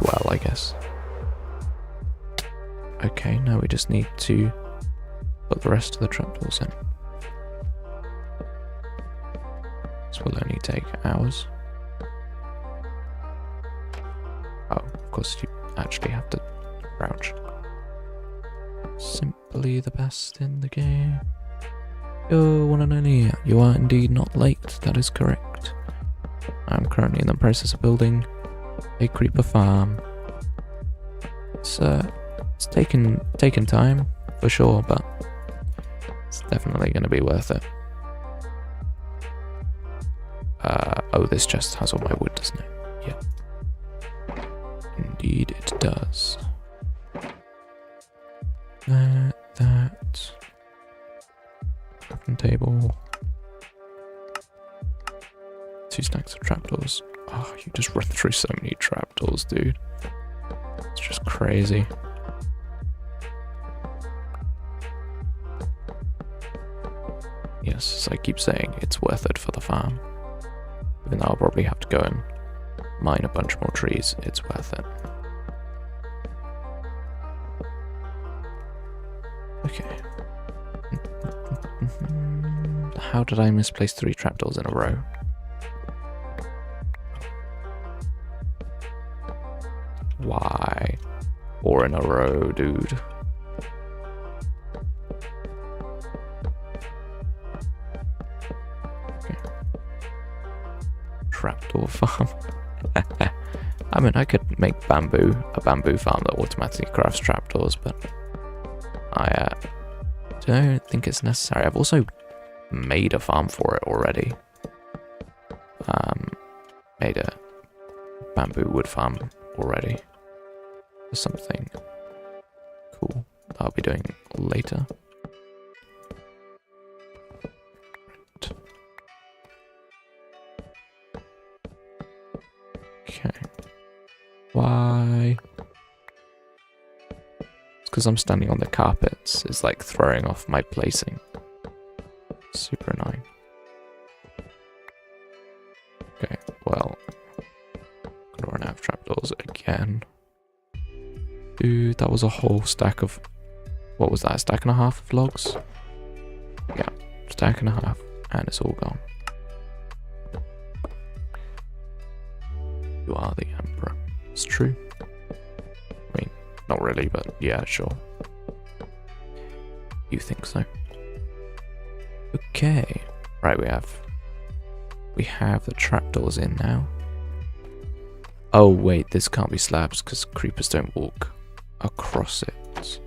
well, I guess. Okay, now we just need to put the rest of the trapdoors in. This will only take hours. Oh, of course you actually have to crouch. Simply the best in the game. Yo, one and only, you are indeed not late, that is correct. I'm currently in the process of building a creeper farm. It's taken time, for sure, but it's definitely going to be worth it. Oh, this chest has all my wood, doesn't it? Yeah. Indeed it does. That. Crafting table. 2 stacks of trapdoors. Oh, you just run through so many trapdoors, dude. It's just crazy. Yes, as I keep saying, it's worth it for the farm. Even though I'll probably have to go and mine a bunch more trees, it's worth it. Okay. How did I misplace 3 trapdoors in a row? Why? 4 in a row, dude. Okay. Trapdoor farm. I mean, I could make a bamboo farm that automatically crafts trapdoors, but I don't think it's necessary. I've also made a farm for it already. Made a bamboo wood farm already. For something cool that I'll be doing later. Right. Okay. Why? It's because I'm standing on the carpets, it's like throwing off my placing. Super annoying. Okay, well, gonna run out of trapdoors again. Dude, that was a whole stack of... What was that, a stack and a half of logs? Yeah, stack and a half, and it's all gone. You are the Emperor. It's true. I mean, not really, but yeah, sure. You think so? Okay. Right, we have the trapdoors in now. Oh wait, this can't be slabs because creepers don't walk across it.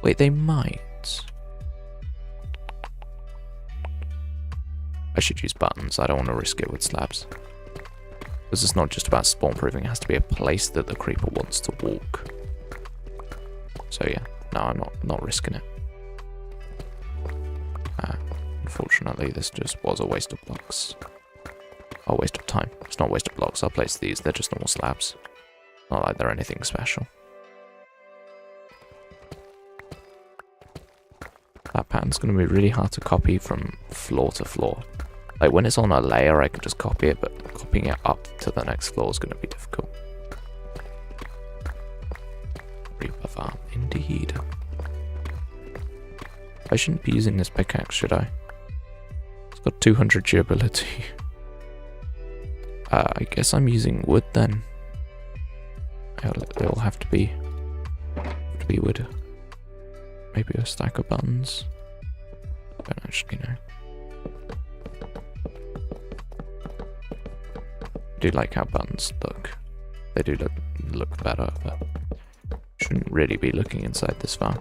Wait, they might. I should use buttons. I don't want to risk it with slabs. Because it's not just about spawn proofing, it has to be a place that the creeper wants to walk. So yeah, no, I'm not risking it. Unfortunately, this just was a waste of blocks. A waste of time. It's not a waste of blocks. I'll place these. They're just normal slabs. Not like they're anything special. That pattern's going to be really hard to copy from floor to floor. Like when it's on a layer, I can just copy it, but copying it up to the next floor is going to be difficult. Reaper farm, indeed. I shouldn't be using this pickaxe, should I? It's got 200 durability. I guess I'm using wood then. They'll have to be wood. Maybe a stack of buttons. I don't actually know. I do like how buttons look. They do look better, but shouldn't really be looking inside this farm.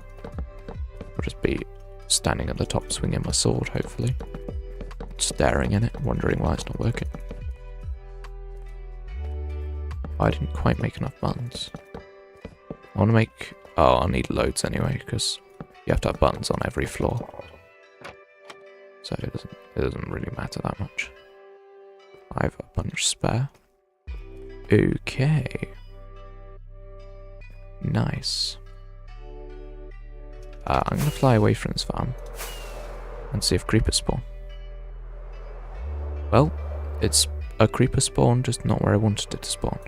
I'll just be standing at the top swinging my sword, hopefully. Staring at it, wondering why it's not working. I didn't quite make enough buttons. I want to make... Oh, I'll need loads anyway, because you have to have buttons on every floor. So it doesn't really matter that much. I have a bunch spare. Okay. Nice. I'm going to fly away from this farm and see if creepers spawn. Well, it's a creeper spawn, just not where I wanted it to spawn.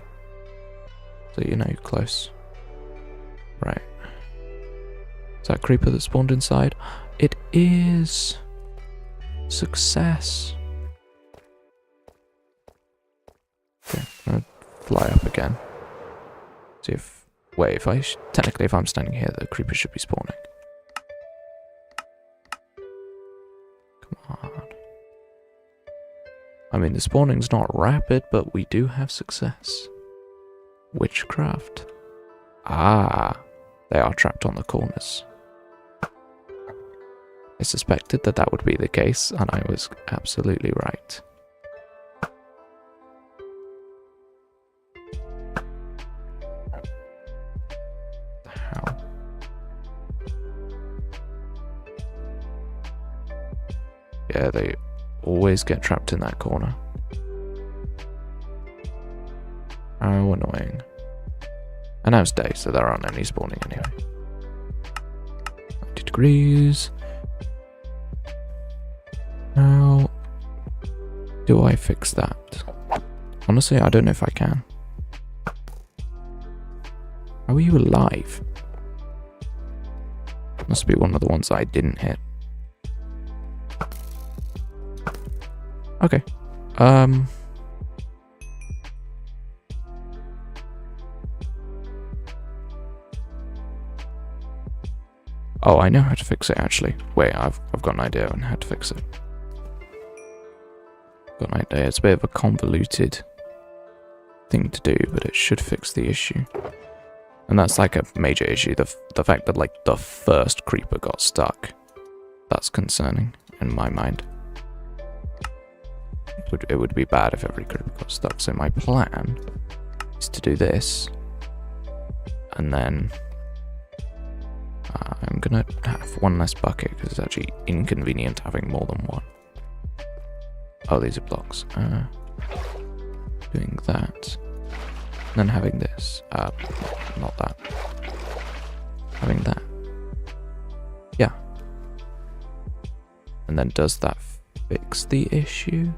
So you know, close. Right. Is that creeper that spawned inside? It is! Success! Okay, I'm gonna fly up again. See if... Wait, technically if I'm standing here, the creeper should be spawning. Come on. I mean, the spawning's not rapid, but we do have success. Witchcraft. Ah, they are trapped on the corners. I suspected that that would be the case, and I was absolutely right. How? Yeah, they always get trapped in that corner. How annoying. And now it's day, so there aren't any spawning anyway. 90 degrees. How do I fix that? Honestly, I don't know if I can. How are you alive? Must be one of the ones I didn't hit. Okay. Oh, I know how to fix it actually. Wait, I've got an idea on how to fix it. Got an idea. It's a bit of a convoluted thing to do, but it should fix the issue. And that's like a major issue. The fact that like the first creeper got stuck. That's concerning in my mind. It would be bad if every creeper got stuck. So my plan is to do this. And then I'm gonna have one less bucket because it's actually inconvenient having more than one. Oh, these are blocks. Doing that. then having this. Not that. Having that. Yeah. And then does that fix the issue?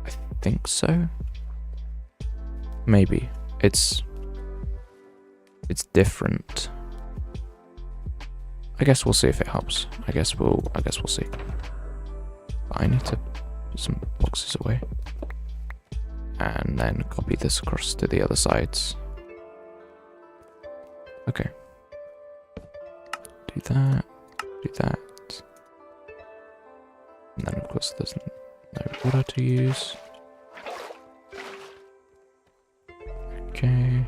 I think so. Maybe. It's different. I guess we'll see if it helps. I guess we'll see. But I need to put some boxes away. And then copy this across to the other sides. Okay. Do that. Do that. And then of course there's no water to use. Okay.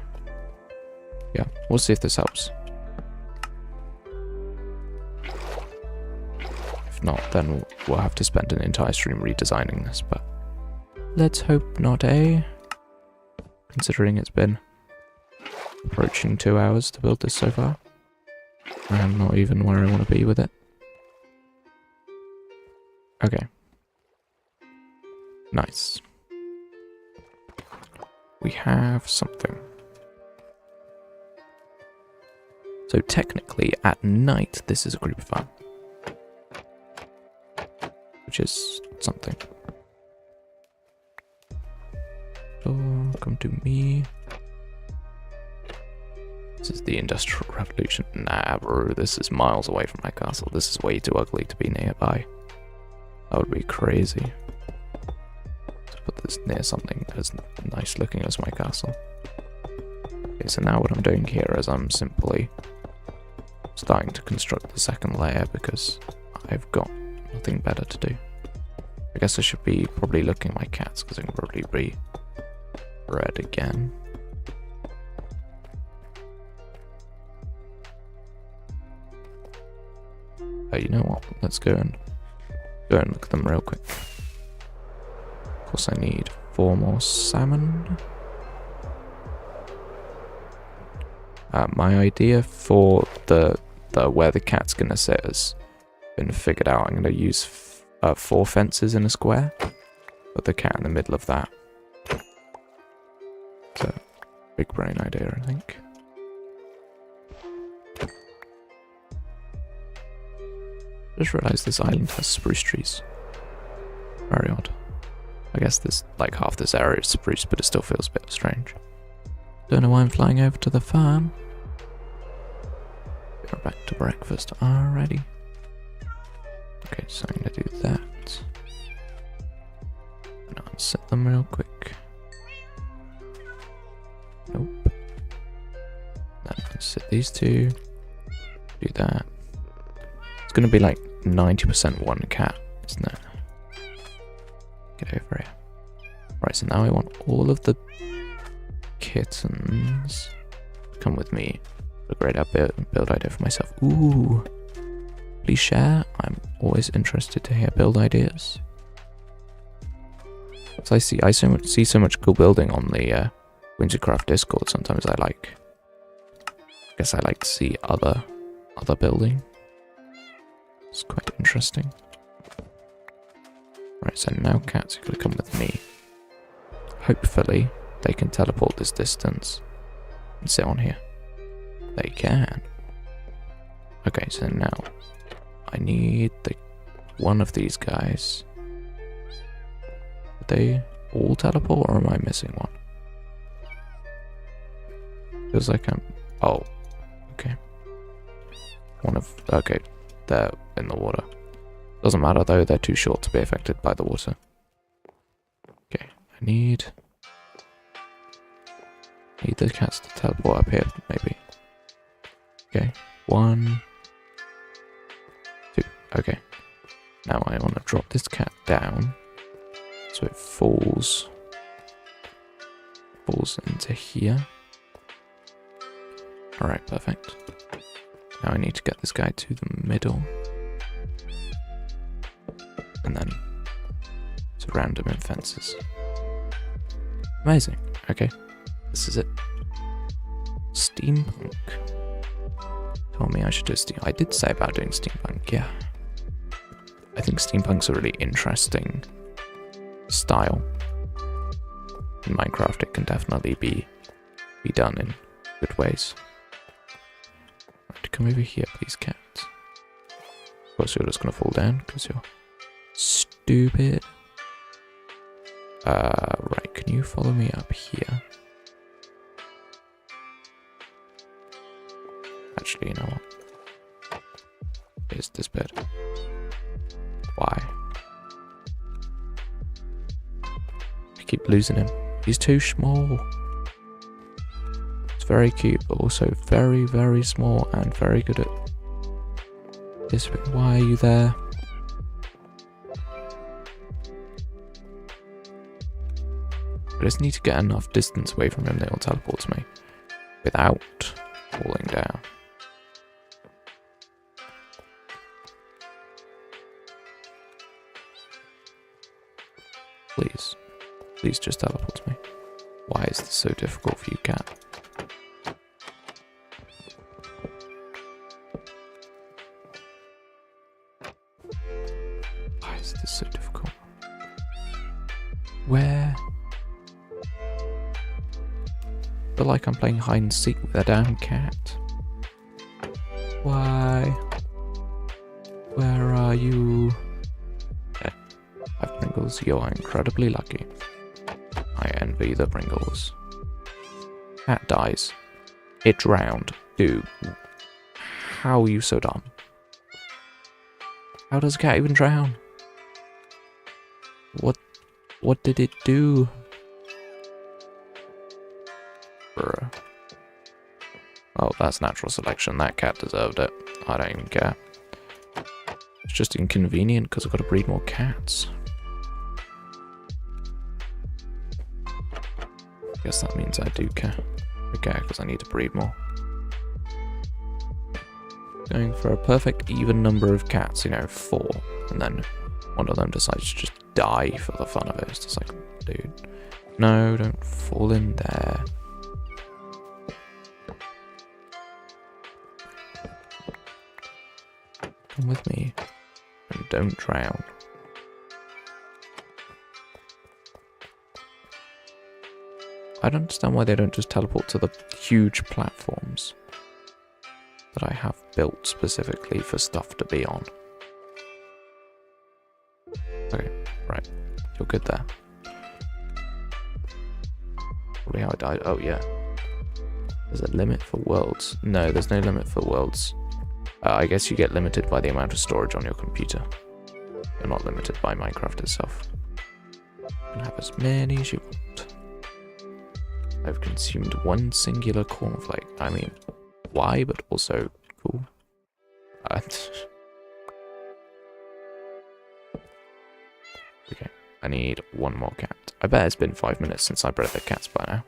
Yeah, we'll see if this helps. If not, then we'll have to spend an entire stream redesigning this, but let's hope not, eh? Considering it's been approaching 2 hours to build this so far. I'm not even where I want to be with it. Okay. Nice. We have something. So technically, at night, this is a creeper farm. Which is something. So, come to me. This is the Industrial Revolution. Nah, bro, this is miles away from my castle. This is way too ugly to be nearby. That would be crazy. To put this near something as nice looking as my castle. Okay, so now what I'm doing here is I'm simply starting to construct the second layer because I've got nothing better to do. I guess I should be probably looking at my cats because I can probably be red again. Oh, you know what? Let's go and look at them real quick. Of course, I need 4 more salmon. My idea for the where the cat's gonna sit has been figured out. I'm gonna use 4 fences in a square. Put the cat in the middle of that. It's a big brain idea, I think. Just realised this island has spruce trees. Very odd. I guess this, like half this area is spruce, but it still feels a bit strange. Don't know why I'm flying over to the farm. We're back to breakfast already. Okay, so I'm gonna do that. And I'll set them real quick. Nope. Then I'll set these 2. Do that. It's gonna be like 90% one cat, isn't it? Get over here. Right, so now I want all of the kittens to come with me. A great build idea for myself. Ooh. Please share. I'm always interested to hear build ideas. As I see so much cool building on the Wintercraft Discord. Sometimes I guess I like to see other building. It's quite interesting. Right, so now cats are gonna come with me. Hopefully they can teleport this distance and sit on here. They can. Okay, so now I need one of these guys. Did they all teleport, or am I missing one? Feels like I'm... Oh, okay. Okay, they're in the water. Doesn't matter though, they're too short to be affected by the water. Okay, I need the cats to teleport up here, maybe. Okay, 1, 2, okay. Now I want to drop this cat down so it falls into here. Alright, perfect. Now I need to get this guy to the middle. And then surround him in fences. Amazing. Okay, this is it. Steampunk. Told me I should do I did say about doing steampunk, yeah. I think steampunk's a really interesting style. in Minecraft, it can definitely be done in good ways. Right, come over here, please, cats. Of course, you're just gonna fall down because you're stupid. Right, can you follow me up here? Actually, you know what? Here's this bit. Why? I keep losing him. He's too small. It's very cute, but also very, very small and very good at this bit. Why are you there? I just need to get enough distance away from him that he'll teleport to me without falling down. Please. Please just teleport to me. Why is this so difficult for you, cat? Why is this so difficult? Where? I feel like I'm playing hide and seek with a damn cat. Why? Where are you? Pringles, you're incredibly lucky. I envy the Pringles. Cat dies. It drowned. Dude, how are you so dumb? How does a cat even drown? What did it do? Bruh. Oh, that's natural selection. That cat deserved it. I don't even care. It's just inconvenient because I've got to breed more cats. Guess that means I do care. Okay, because I need to breed more. Going for a perfect even number of cats, you know, 4. And then one of them decides to just die for the fun of it. It's just like, dude, no, don't fall in there. Come with me and don't drown. I don't understand why they don't just teleport to the huge platforms that I have built specifically for stuff to be on. Okay, right. You're good there. Probably how I died. Oh, yeah. There's a limit for worlds. No, there's no limit for worlds. I guess you get limited by the amount of storage on your computer. You're not limited by Minecraft itself. You can have as many as you want. I've consumed one singular cornflake. I mean, why, but also cool. Okay, I need one more cat. I bet it's been 5 minutes since I bred the cats by now.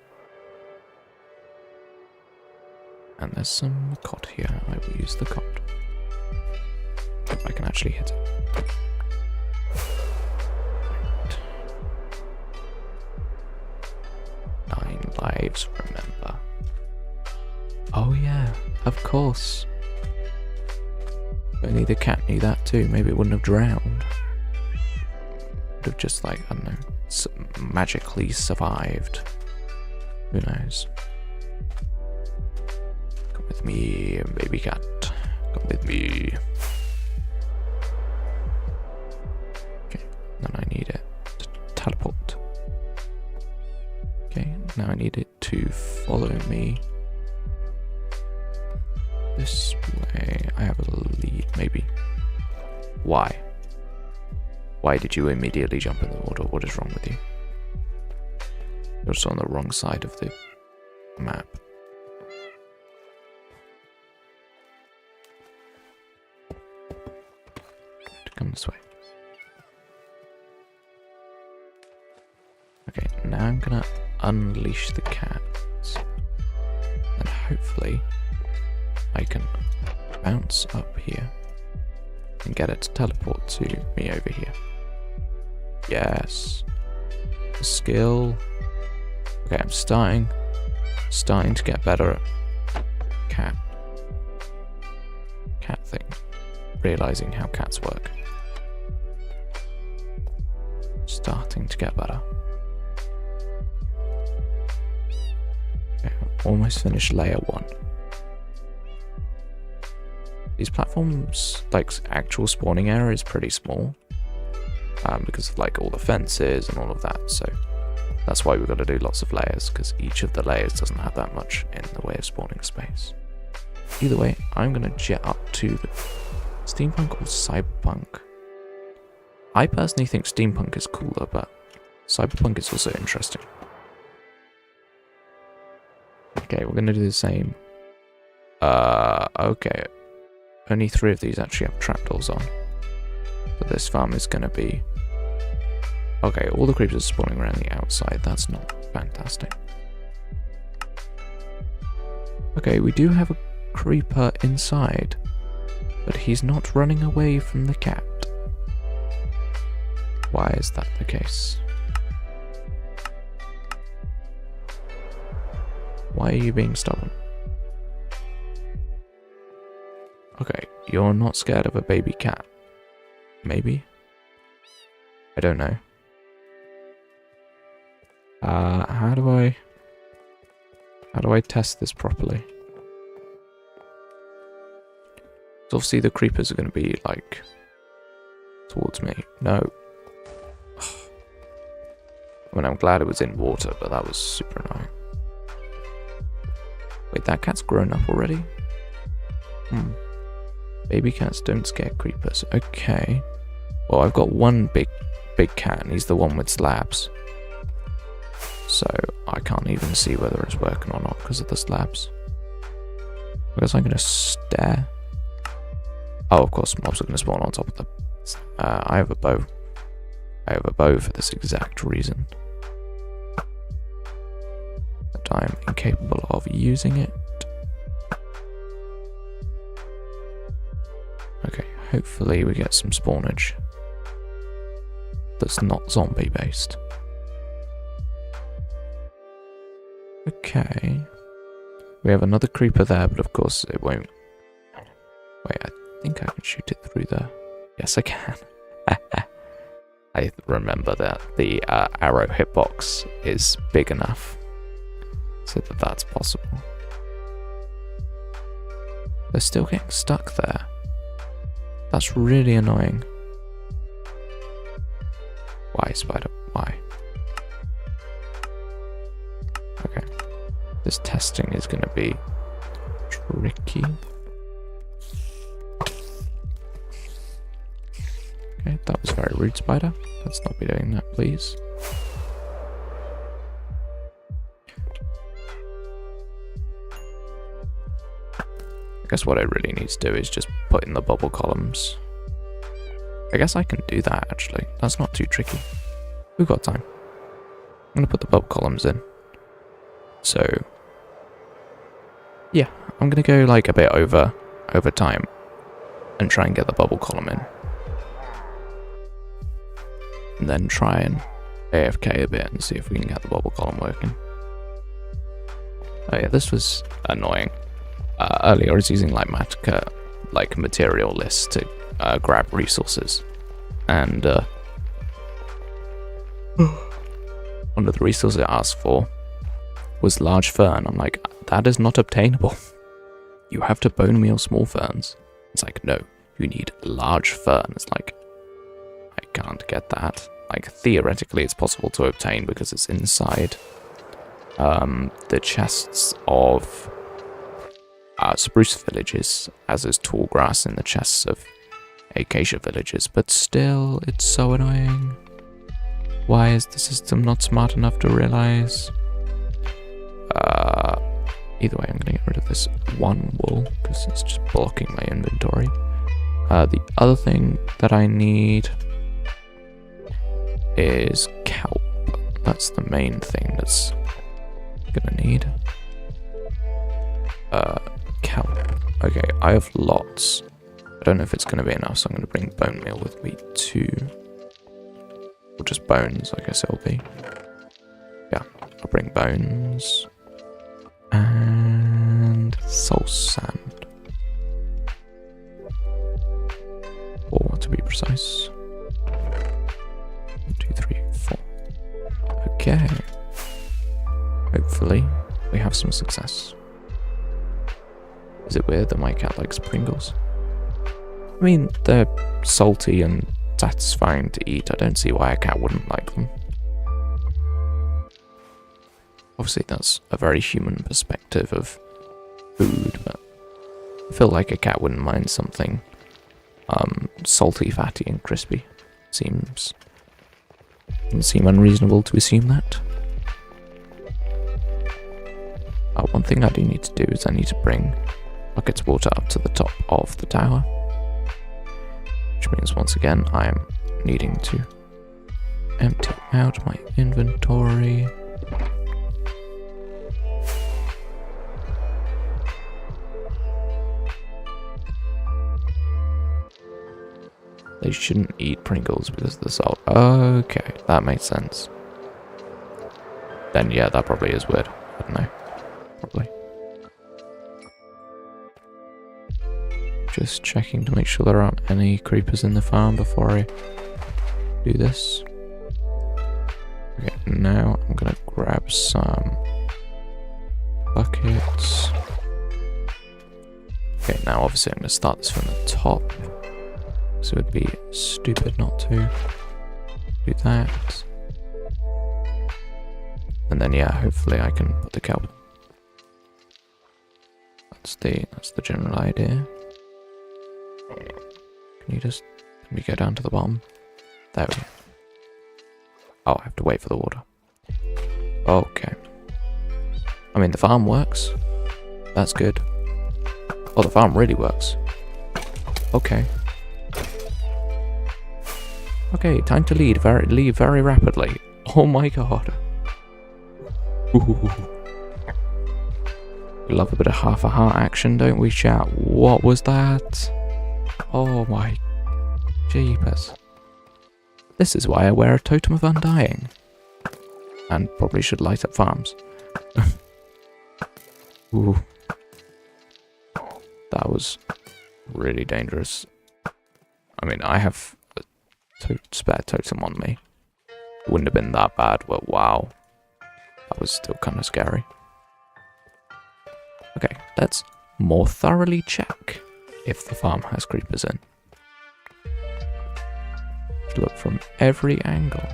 And there's some cod here. I will use the cod. If I can actually hit it. Right. 9 lives, remember. Oh yeah, of course. If only the cat knew that too. Maybe it wouldn't have drowned. Would have just, like, I don't know, magically survived. Who knows? Come with me, baby cat. Come with me. Okay, then I need it to teleport. Okay, now I need it to follow me. This way. I have a lead, maybe. Why? Why did you immediately jump in the water? What is wrong with you? You're also on the wrong side of the map. Come this way. Okay, now I'm gonna unleash the cats. And hopefully I can bounce up here and get it to teleport to me over here. Yes. Skill. Okay, I'm starting to get better at cat thing. Realizing how cats work. Starting to get better. almost finished layer 1. These platforms, like, actual spawning area is pretty small. Because of, like, all the fences and all of that, so that's why we've got to do lots of layers, because each of the layers doesn't have that much in the way of spawning space. Either way, I'm going to jet up to the steampunk or cyberpunk. I personally think steampunk is cooler, but cyberpunk is also interesting. Okay, we're going to do the same. Okay. Only 3 of these actually have trapdoors on. But this farm is going to be... Okay, all the creepers are spawning around the outside. That's not fantastic. Okay, we do have a creeper inside, but he's not running away from the cat. Why is that the case? Why are you being stubborn? Okay, you're not scared of a baby cat. Maybe? I don't know. How do I test this properly? So obviously the creepers are going to be, like, towards me. No. I mean, I'm glad it was in water, but that was super annoying. Wait, that cat's grown up already? Baby cats don't scare creepers. Okay. Well, I've got one big cat, and he's the one with slabs. So, I can't even see whether it's working or not because of the slabs. I guess I'm going to stare. Oh, of course, mobs are going to spawn on top of them. I have a bow. I have a bow for this exact reason. But I'm incapable of using it. Okay, hopefully we get some spawnage that's not zombie based. Okay. We have another creeper there, but of course it won't. Wait, I think I can shoot it through there. Yes, I can. I remember that the arrow hitbox is big enough so that that's possible. They're still getting stuck there. That's really annoying. Why, spider? Why? Okay. This testing is going to be tricky. Okay, that was very rude, spider. Let's not be doing that, please. I guess what I really need to do is just put in the bubble columns. I guess I can do that, actually. That's not too tricky. We've got time. I'm going to put the bubble columns in. So, yeah, I'm going to go like a bit over time and try and get the bubble column in. And then try and AFK a bit and see if we can get the bubble column working. Oh yeah, this was annoying. Earlier I was using like Matica, like material lists to grab resources. And one of the resources I asked for was large fern. I'm like, that is not obtainable. You have to bone meal small ferns. It's like, no, you need large fern. It's like, I can't get that. Like, theoretically it's possible to obtain because it's inside the chests of spruce villages, as is tall grass in the chests of acacia villages, but still, it's so annoying. Why is the system not smart enough to realize? Either way, I'm going to get rid of this one wool, because it's just blocking my inventory. The other thing that I need is kelp. That's the main thing that's going to need. Kelp. Okay, I have lots. I don't know if it's going to be enough, so I'm going to bring bone meal with me too. Or just bones, I guess it'll be. Yeah, I'll bring bones. And soul sand. 4 to be precise. 1, 2, 3, 4. Okay. Hopefully We have some success. Is it weird that my cat likes Pringles? I mean, they're salty and satisfying to eat. I don't see why a cat wouldn't like them. Obviously, that's a very human perspective of food, but I feel like a cat wouldn't mind something salty, fatty, and crispy. Doesn't seem unreasonable to assume that. One thing I do need to do is I need to bring buckets of water up to the top of the tower, which means once again I am needing to empty out my inventory. They shouldn't eat Pringles because of the salt. Okay, that makes sense. Then yeah, that probably is weird. I don't know. Probably. Just checking to make sure there aren't any creepers in the farm before I do this. Okay, now I'm gonna grab some buckets. Okay, now obviously I'm gonna start this from the top. So it would be stupid not to do that. And then yeah, hopefully I can put the kelp. That's the general idea. Can we go down to the bottom? There we go. Oh, I have to wait for the water. Okay. I mean, the farm works. That's good. Oh, the farm really works. Okay. Okay, time to leave very rapidly. Oh my god. Ooh. We love a bit of half a heart action, don't we, chat? What was that? Oh my jeepers. This is why I wear a totem of undying. And probably should light up farms. Ooh. That was really dangerous. I mean, I have a spare totem on me. Wouldn't have been that bad, but wow. That was still kind of scary. Okay, let's more thoroughly check if the farm has creepers in. Look from every angle.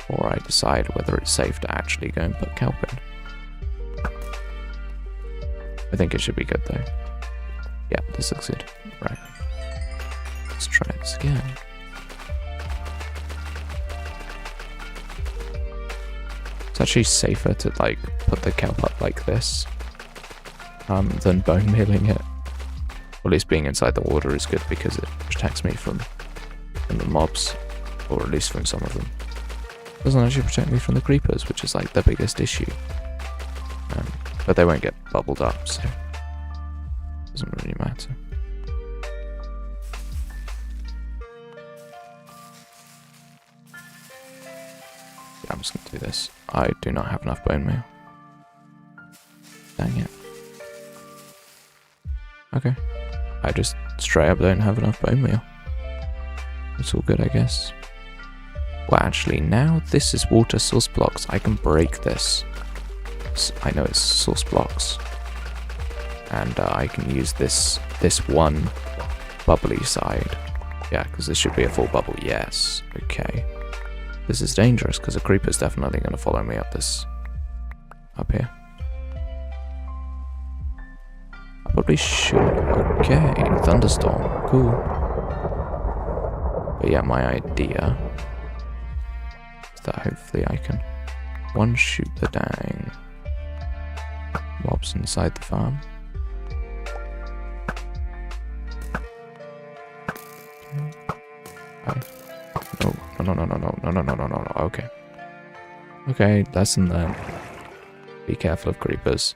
Or I decide whether it's safe to actually go and put kelp in. I think it should be good though. Yeah, this looks good. Right. Let's try this again. It's actually safer to like put the kelp up like this than bone mealing it. Or at least being inside the water is good because it protects me from the mobs, or at least from some of them. It doesn't actually protect me from the creepers, which is like the biggest issue. But they won't get bubbled up, so it doesn't really matter. Yeah, I'm just gonna do this. I do not have enough bone meal. Dang it. Okay. I just straight up don't have enough bone meal. It's all good, I guess. Well, actually, now this is water source blocks. I can break this. I know it's source blocks. And I can use this one bubbly side. Yeah, because this should be a full bubble. Yes. Okay. This is dangerous because a creeper's definitely going to follow me up here. I probably should. Okay, thunderstorm. Cool. But yeah, my idea is that hopefully I can one-shoot the dang mobs inside the farm. Okay. No. Okay. Okay, lesson learned. Be careful of creepers.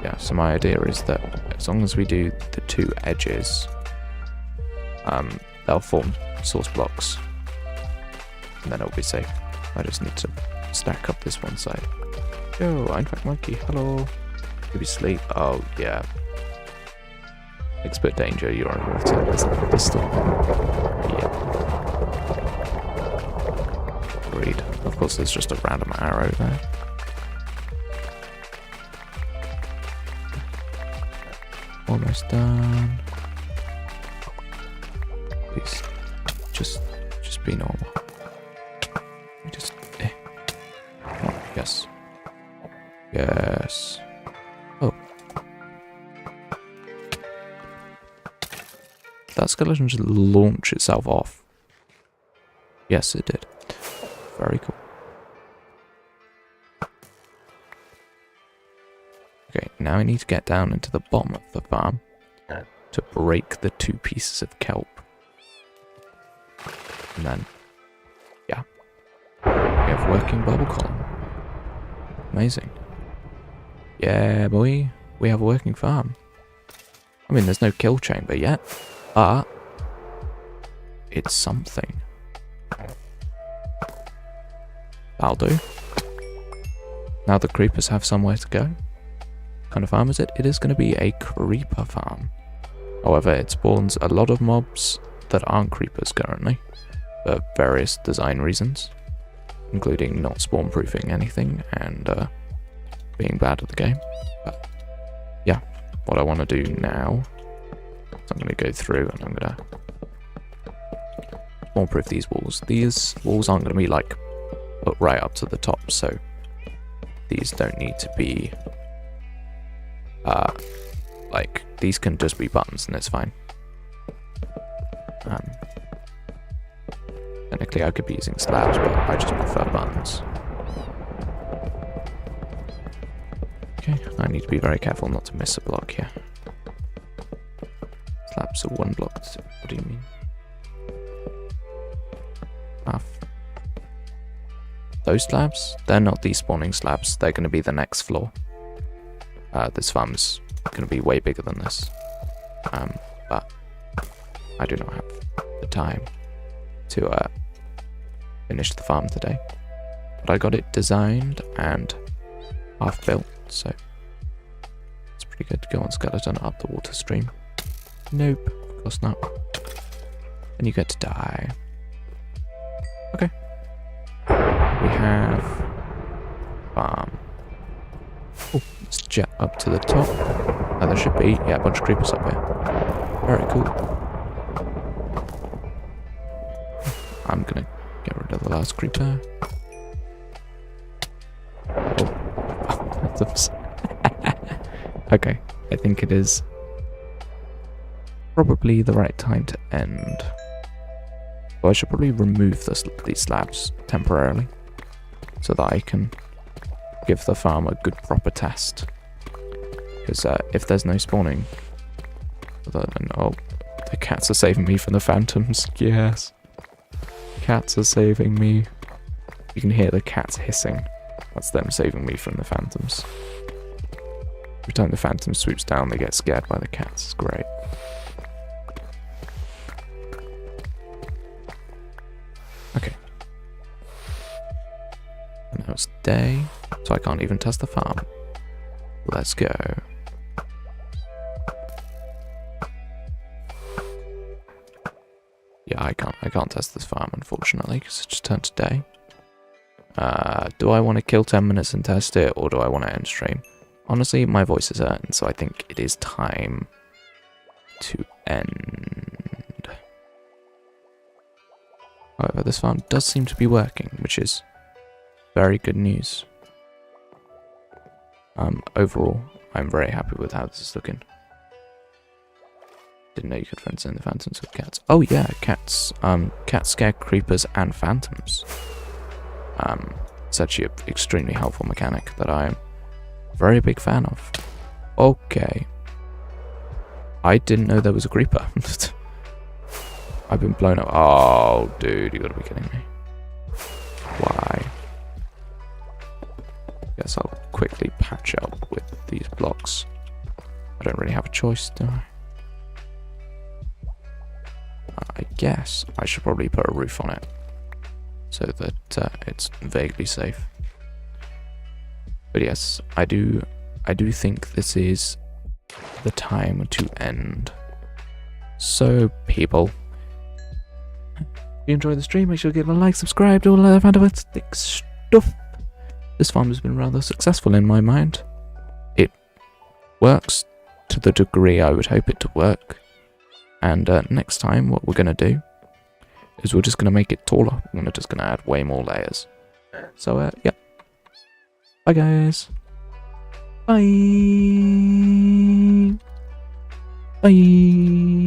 Yeah, so my idea is that as long as we do the two edges, they'll form source blocks. And then it'll be safe. I just need to stack up this one side. Yo, Eintracht Monkey, hello. Did we sleep? Oh, yeah. Expert danger, you're underwater. There's the storm. Yeah. Agreed. Of course, there's just a random arrow there. Almost done. Please, just be normal. Just, oh, yes. Yes. Oh. That skeleton just launched itself off. Yes, it did. Very cool. Okay, now I need to get down into the bottom of the farm to break the 2 pieces of kelp. And then, yeah, we have working bubble column. Amazing. Yeah, boy, we have a working farm. I mean, there's no kill chamber yet, but it's something. That'll do. Now the creepers have somewhere to go. What kind of farm is it? It is going to be a creeper farm. However, it spawns a lot of mobs that aren't creepers currently, for various design reasons, including not spawn proofing anything and being bad at the game. But yeah, what I want to do now is I'm going to go through and I'm going to spawn proof these walls. These walls aren't going to be like put right up to the top, so these don't need to be like, these can just be buttons and it's fine. Technically I could be using slabs, but I just prefer buttons. Okay, I need to be very careful not to miss a block here. Slabs are 1 block. What do you mean? Half. Those slabs? They're not despawning slabs. They're going to be the next floor. This farm's going to be way bigger than this. But I do not have the time to finish the farm today. But I got it designed and half built, so it's pretty good to go on skeleton up the water stream. Nope, of course not. And you get to die. Okay. We have farm. Oh, let's jet up to the top. Oh, there should be, yeah, a bunch of creepers up here. Very cool. I'm gonna get rid of the last creeper. Oh, okay, I think it is probably the right time to end. Well, I should probably remove these slabs temporarily so that I can give the farm a good proper test. Because if there's no spawning, other than, oh, the cats are saving me from the phantoms. Yes, cats are saving me. You can hear the cats hissing. That's them saving me from the phantoms. Every time the phantom swoops down, they get scared by the cats. It's great. Okay. And now it's day, so I can't even test the farm. Let's go. Yeah, I can't test this farm, unfortunately, because it just turned to day. Do I want to kill 10 minutes and test it, or do I want to end stream? Honestly, my voice is hurting, so I think it is time to end. However, this farm does seem to be working, which is very good news. Overall, I'm very happy with how this is looking. Didn't know you could fence in the phantoms with cats. Oh yeah, cats. Cats scare creepers and phantoms. It's actually an extremely helpful mechanic that I'm a very big fan of. Okay. I didn't know there was a creeper. I've been blown up. Oh, dude, you gotta be kidding me. Why? Guess I'll quickly patch up with these blocks. I don't really have a choice, do I? I guess I should probably put a roof on it so that it's vaguely safe. But yes, I do think this is the time to end So, people, if you enjoy the stream, make sure to give it a like, subscribe, all that fantastic stuff. This farm has been rather successful in my mind. It works to the degree I would hope it to work. And next time, what we're going to do is we're just going to make it taller. We're just going to add way more layers. So, yeah. Bye, guys. Bye. Bye.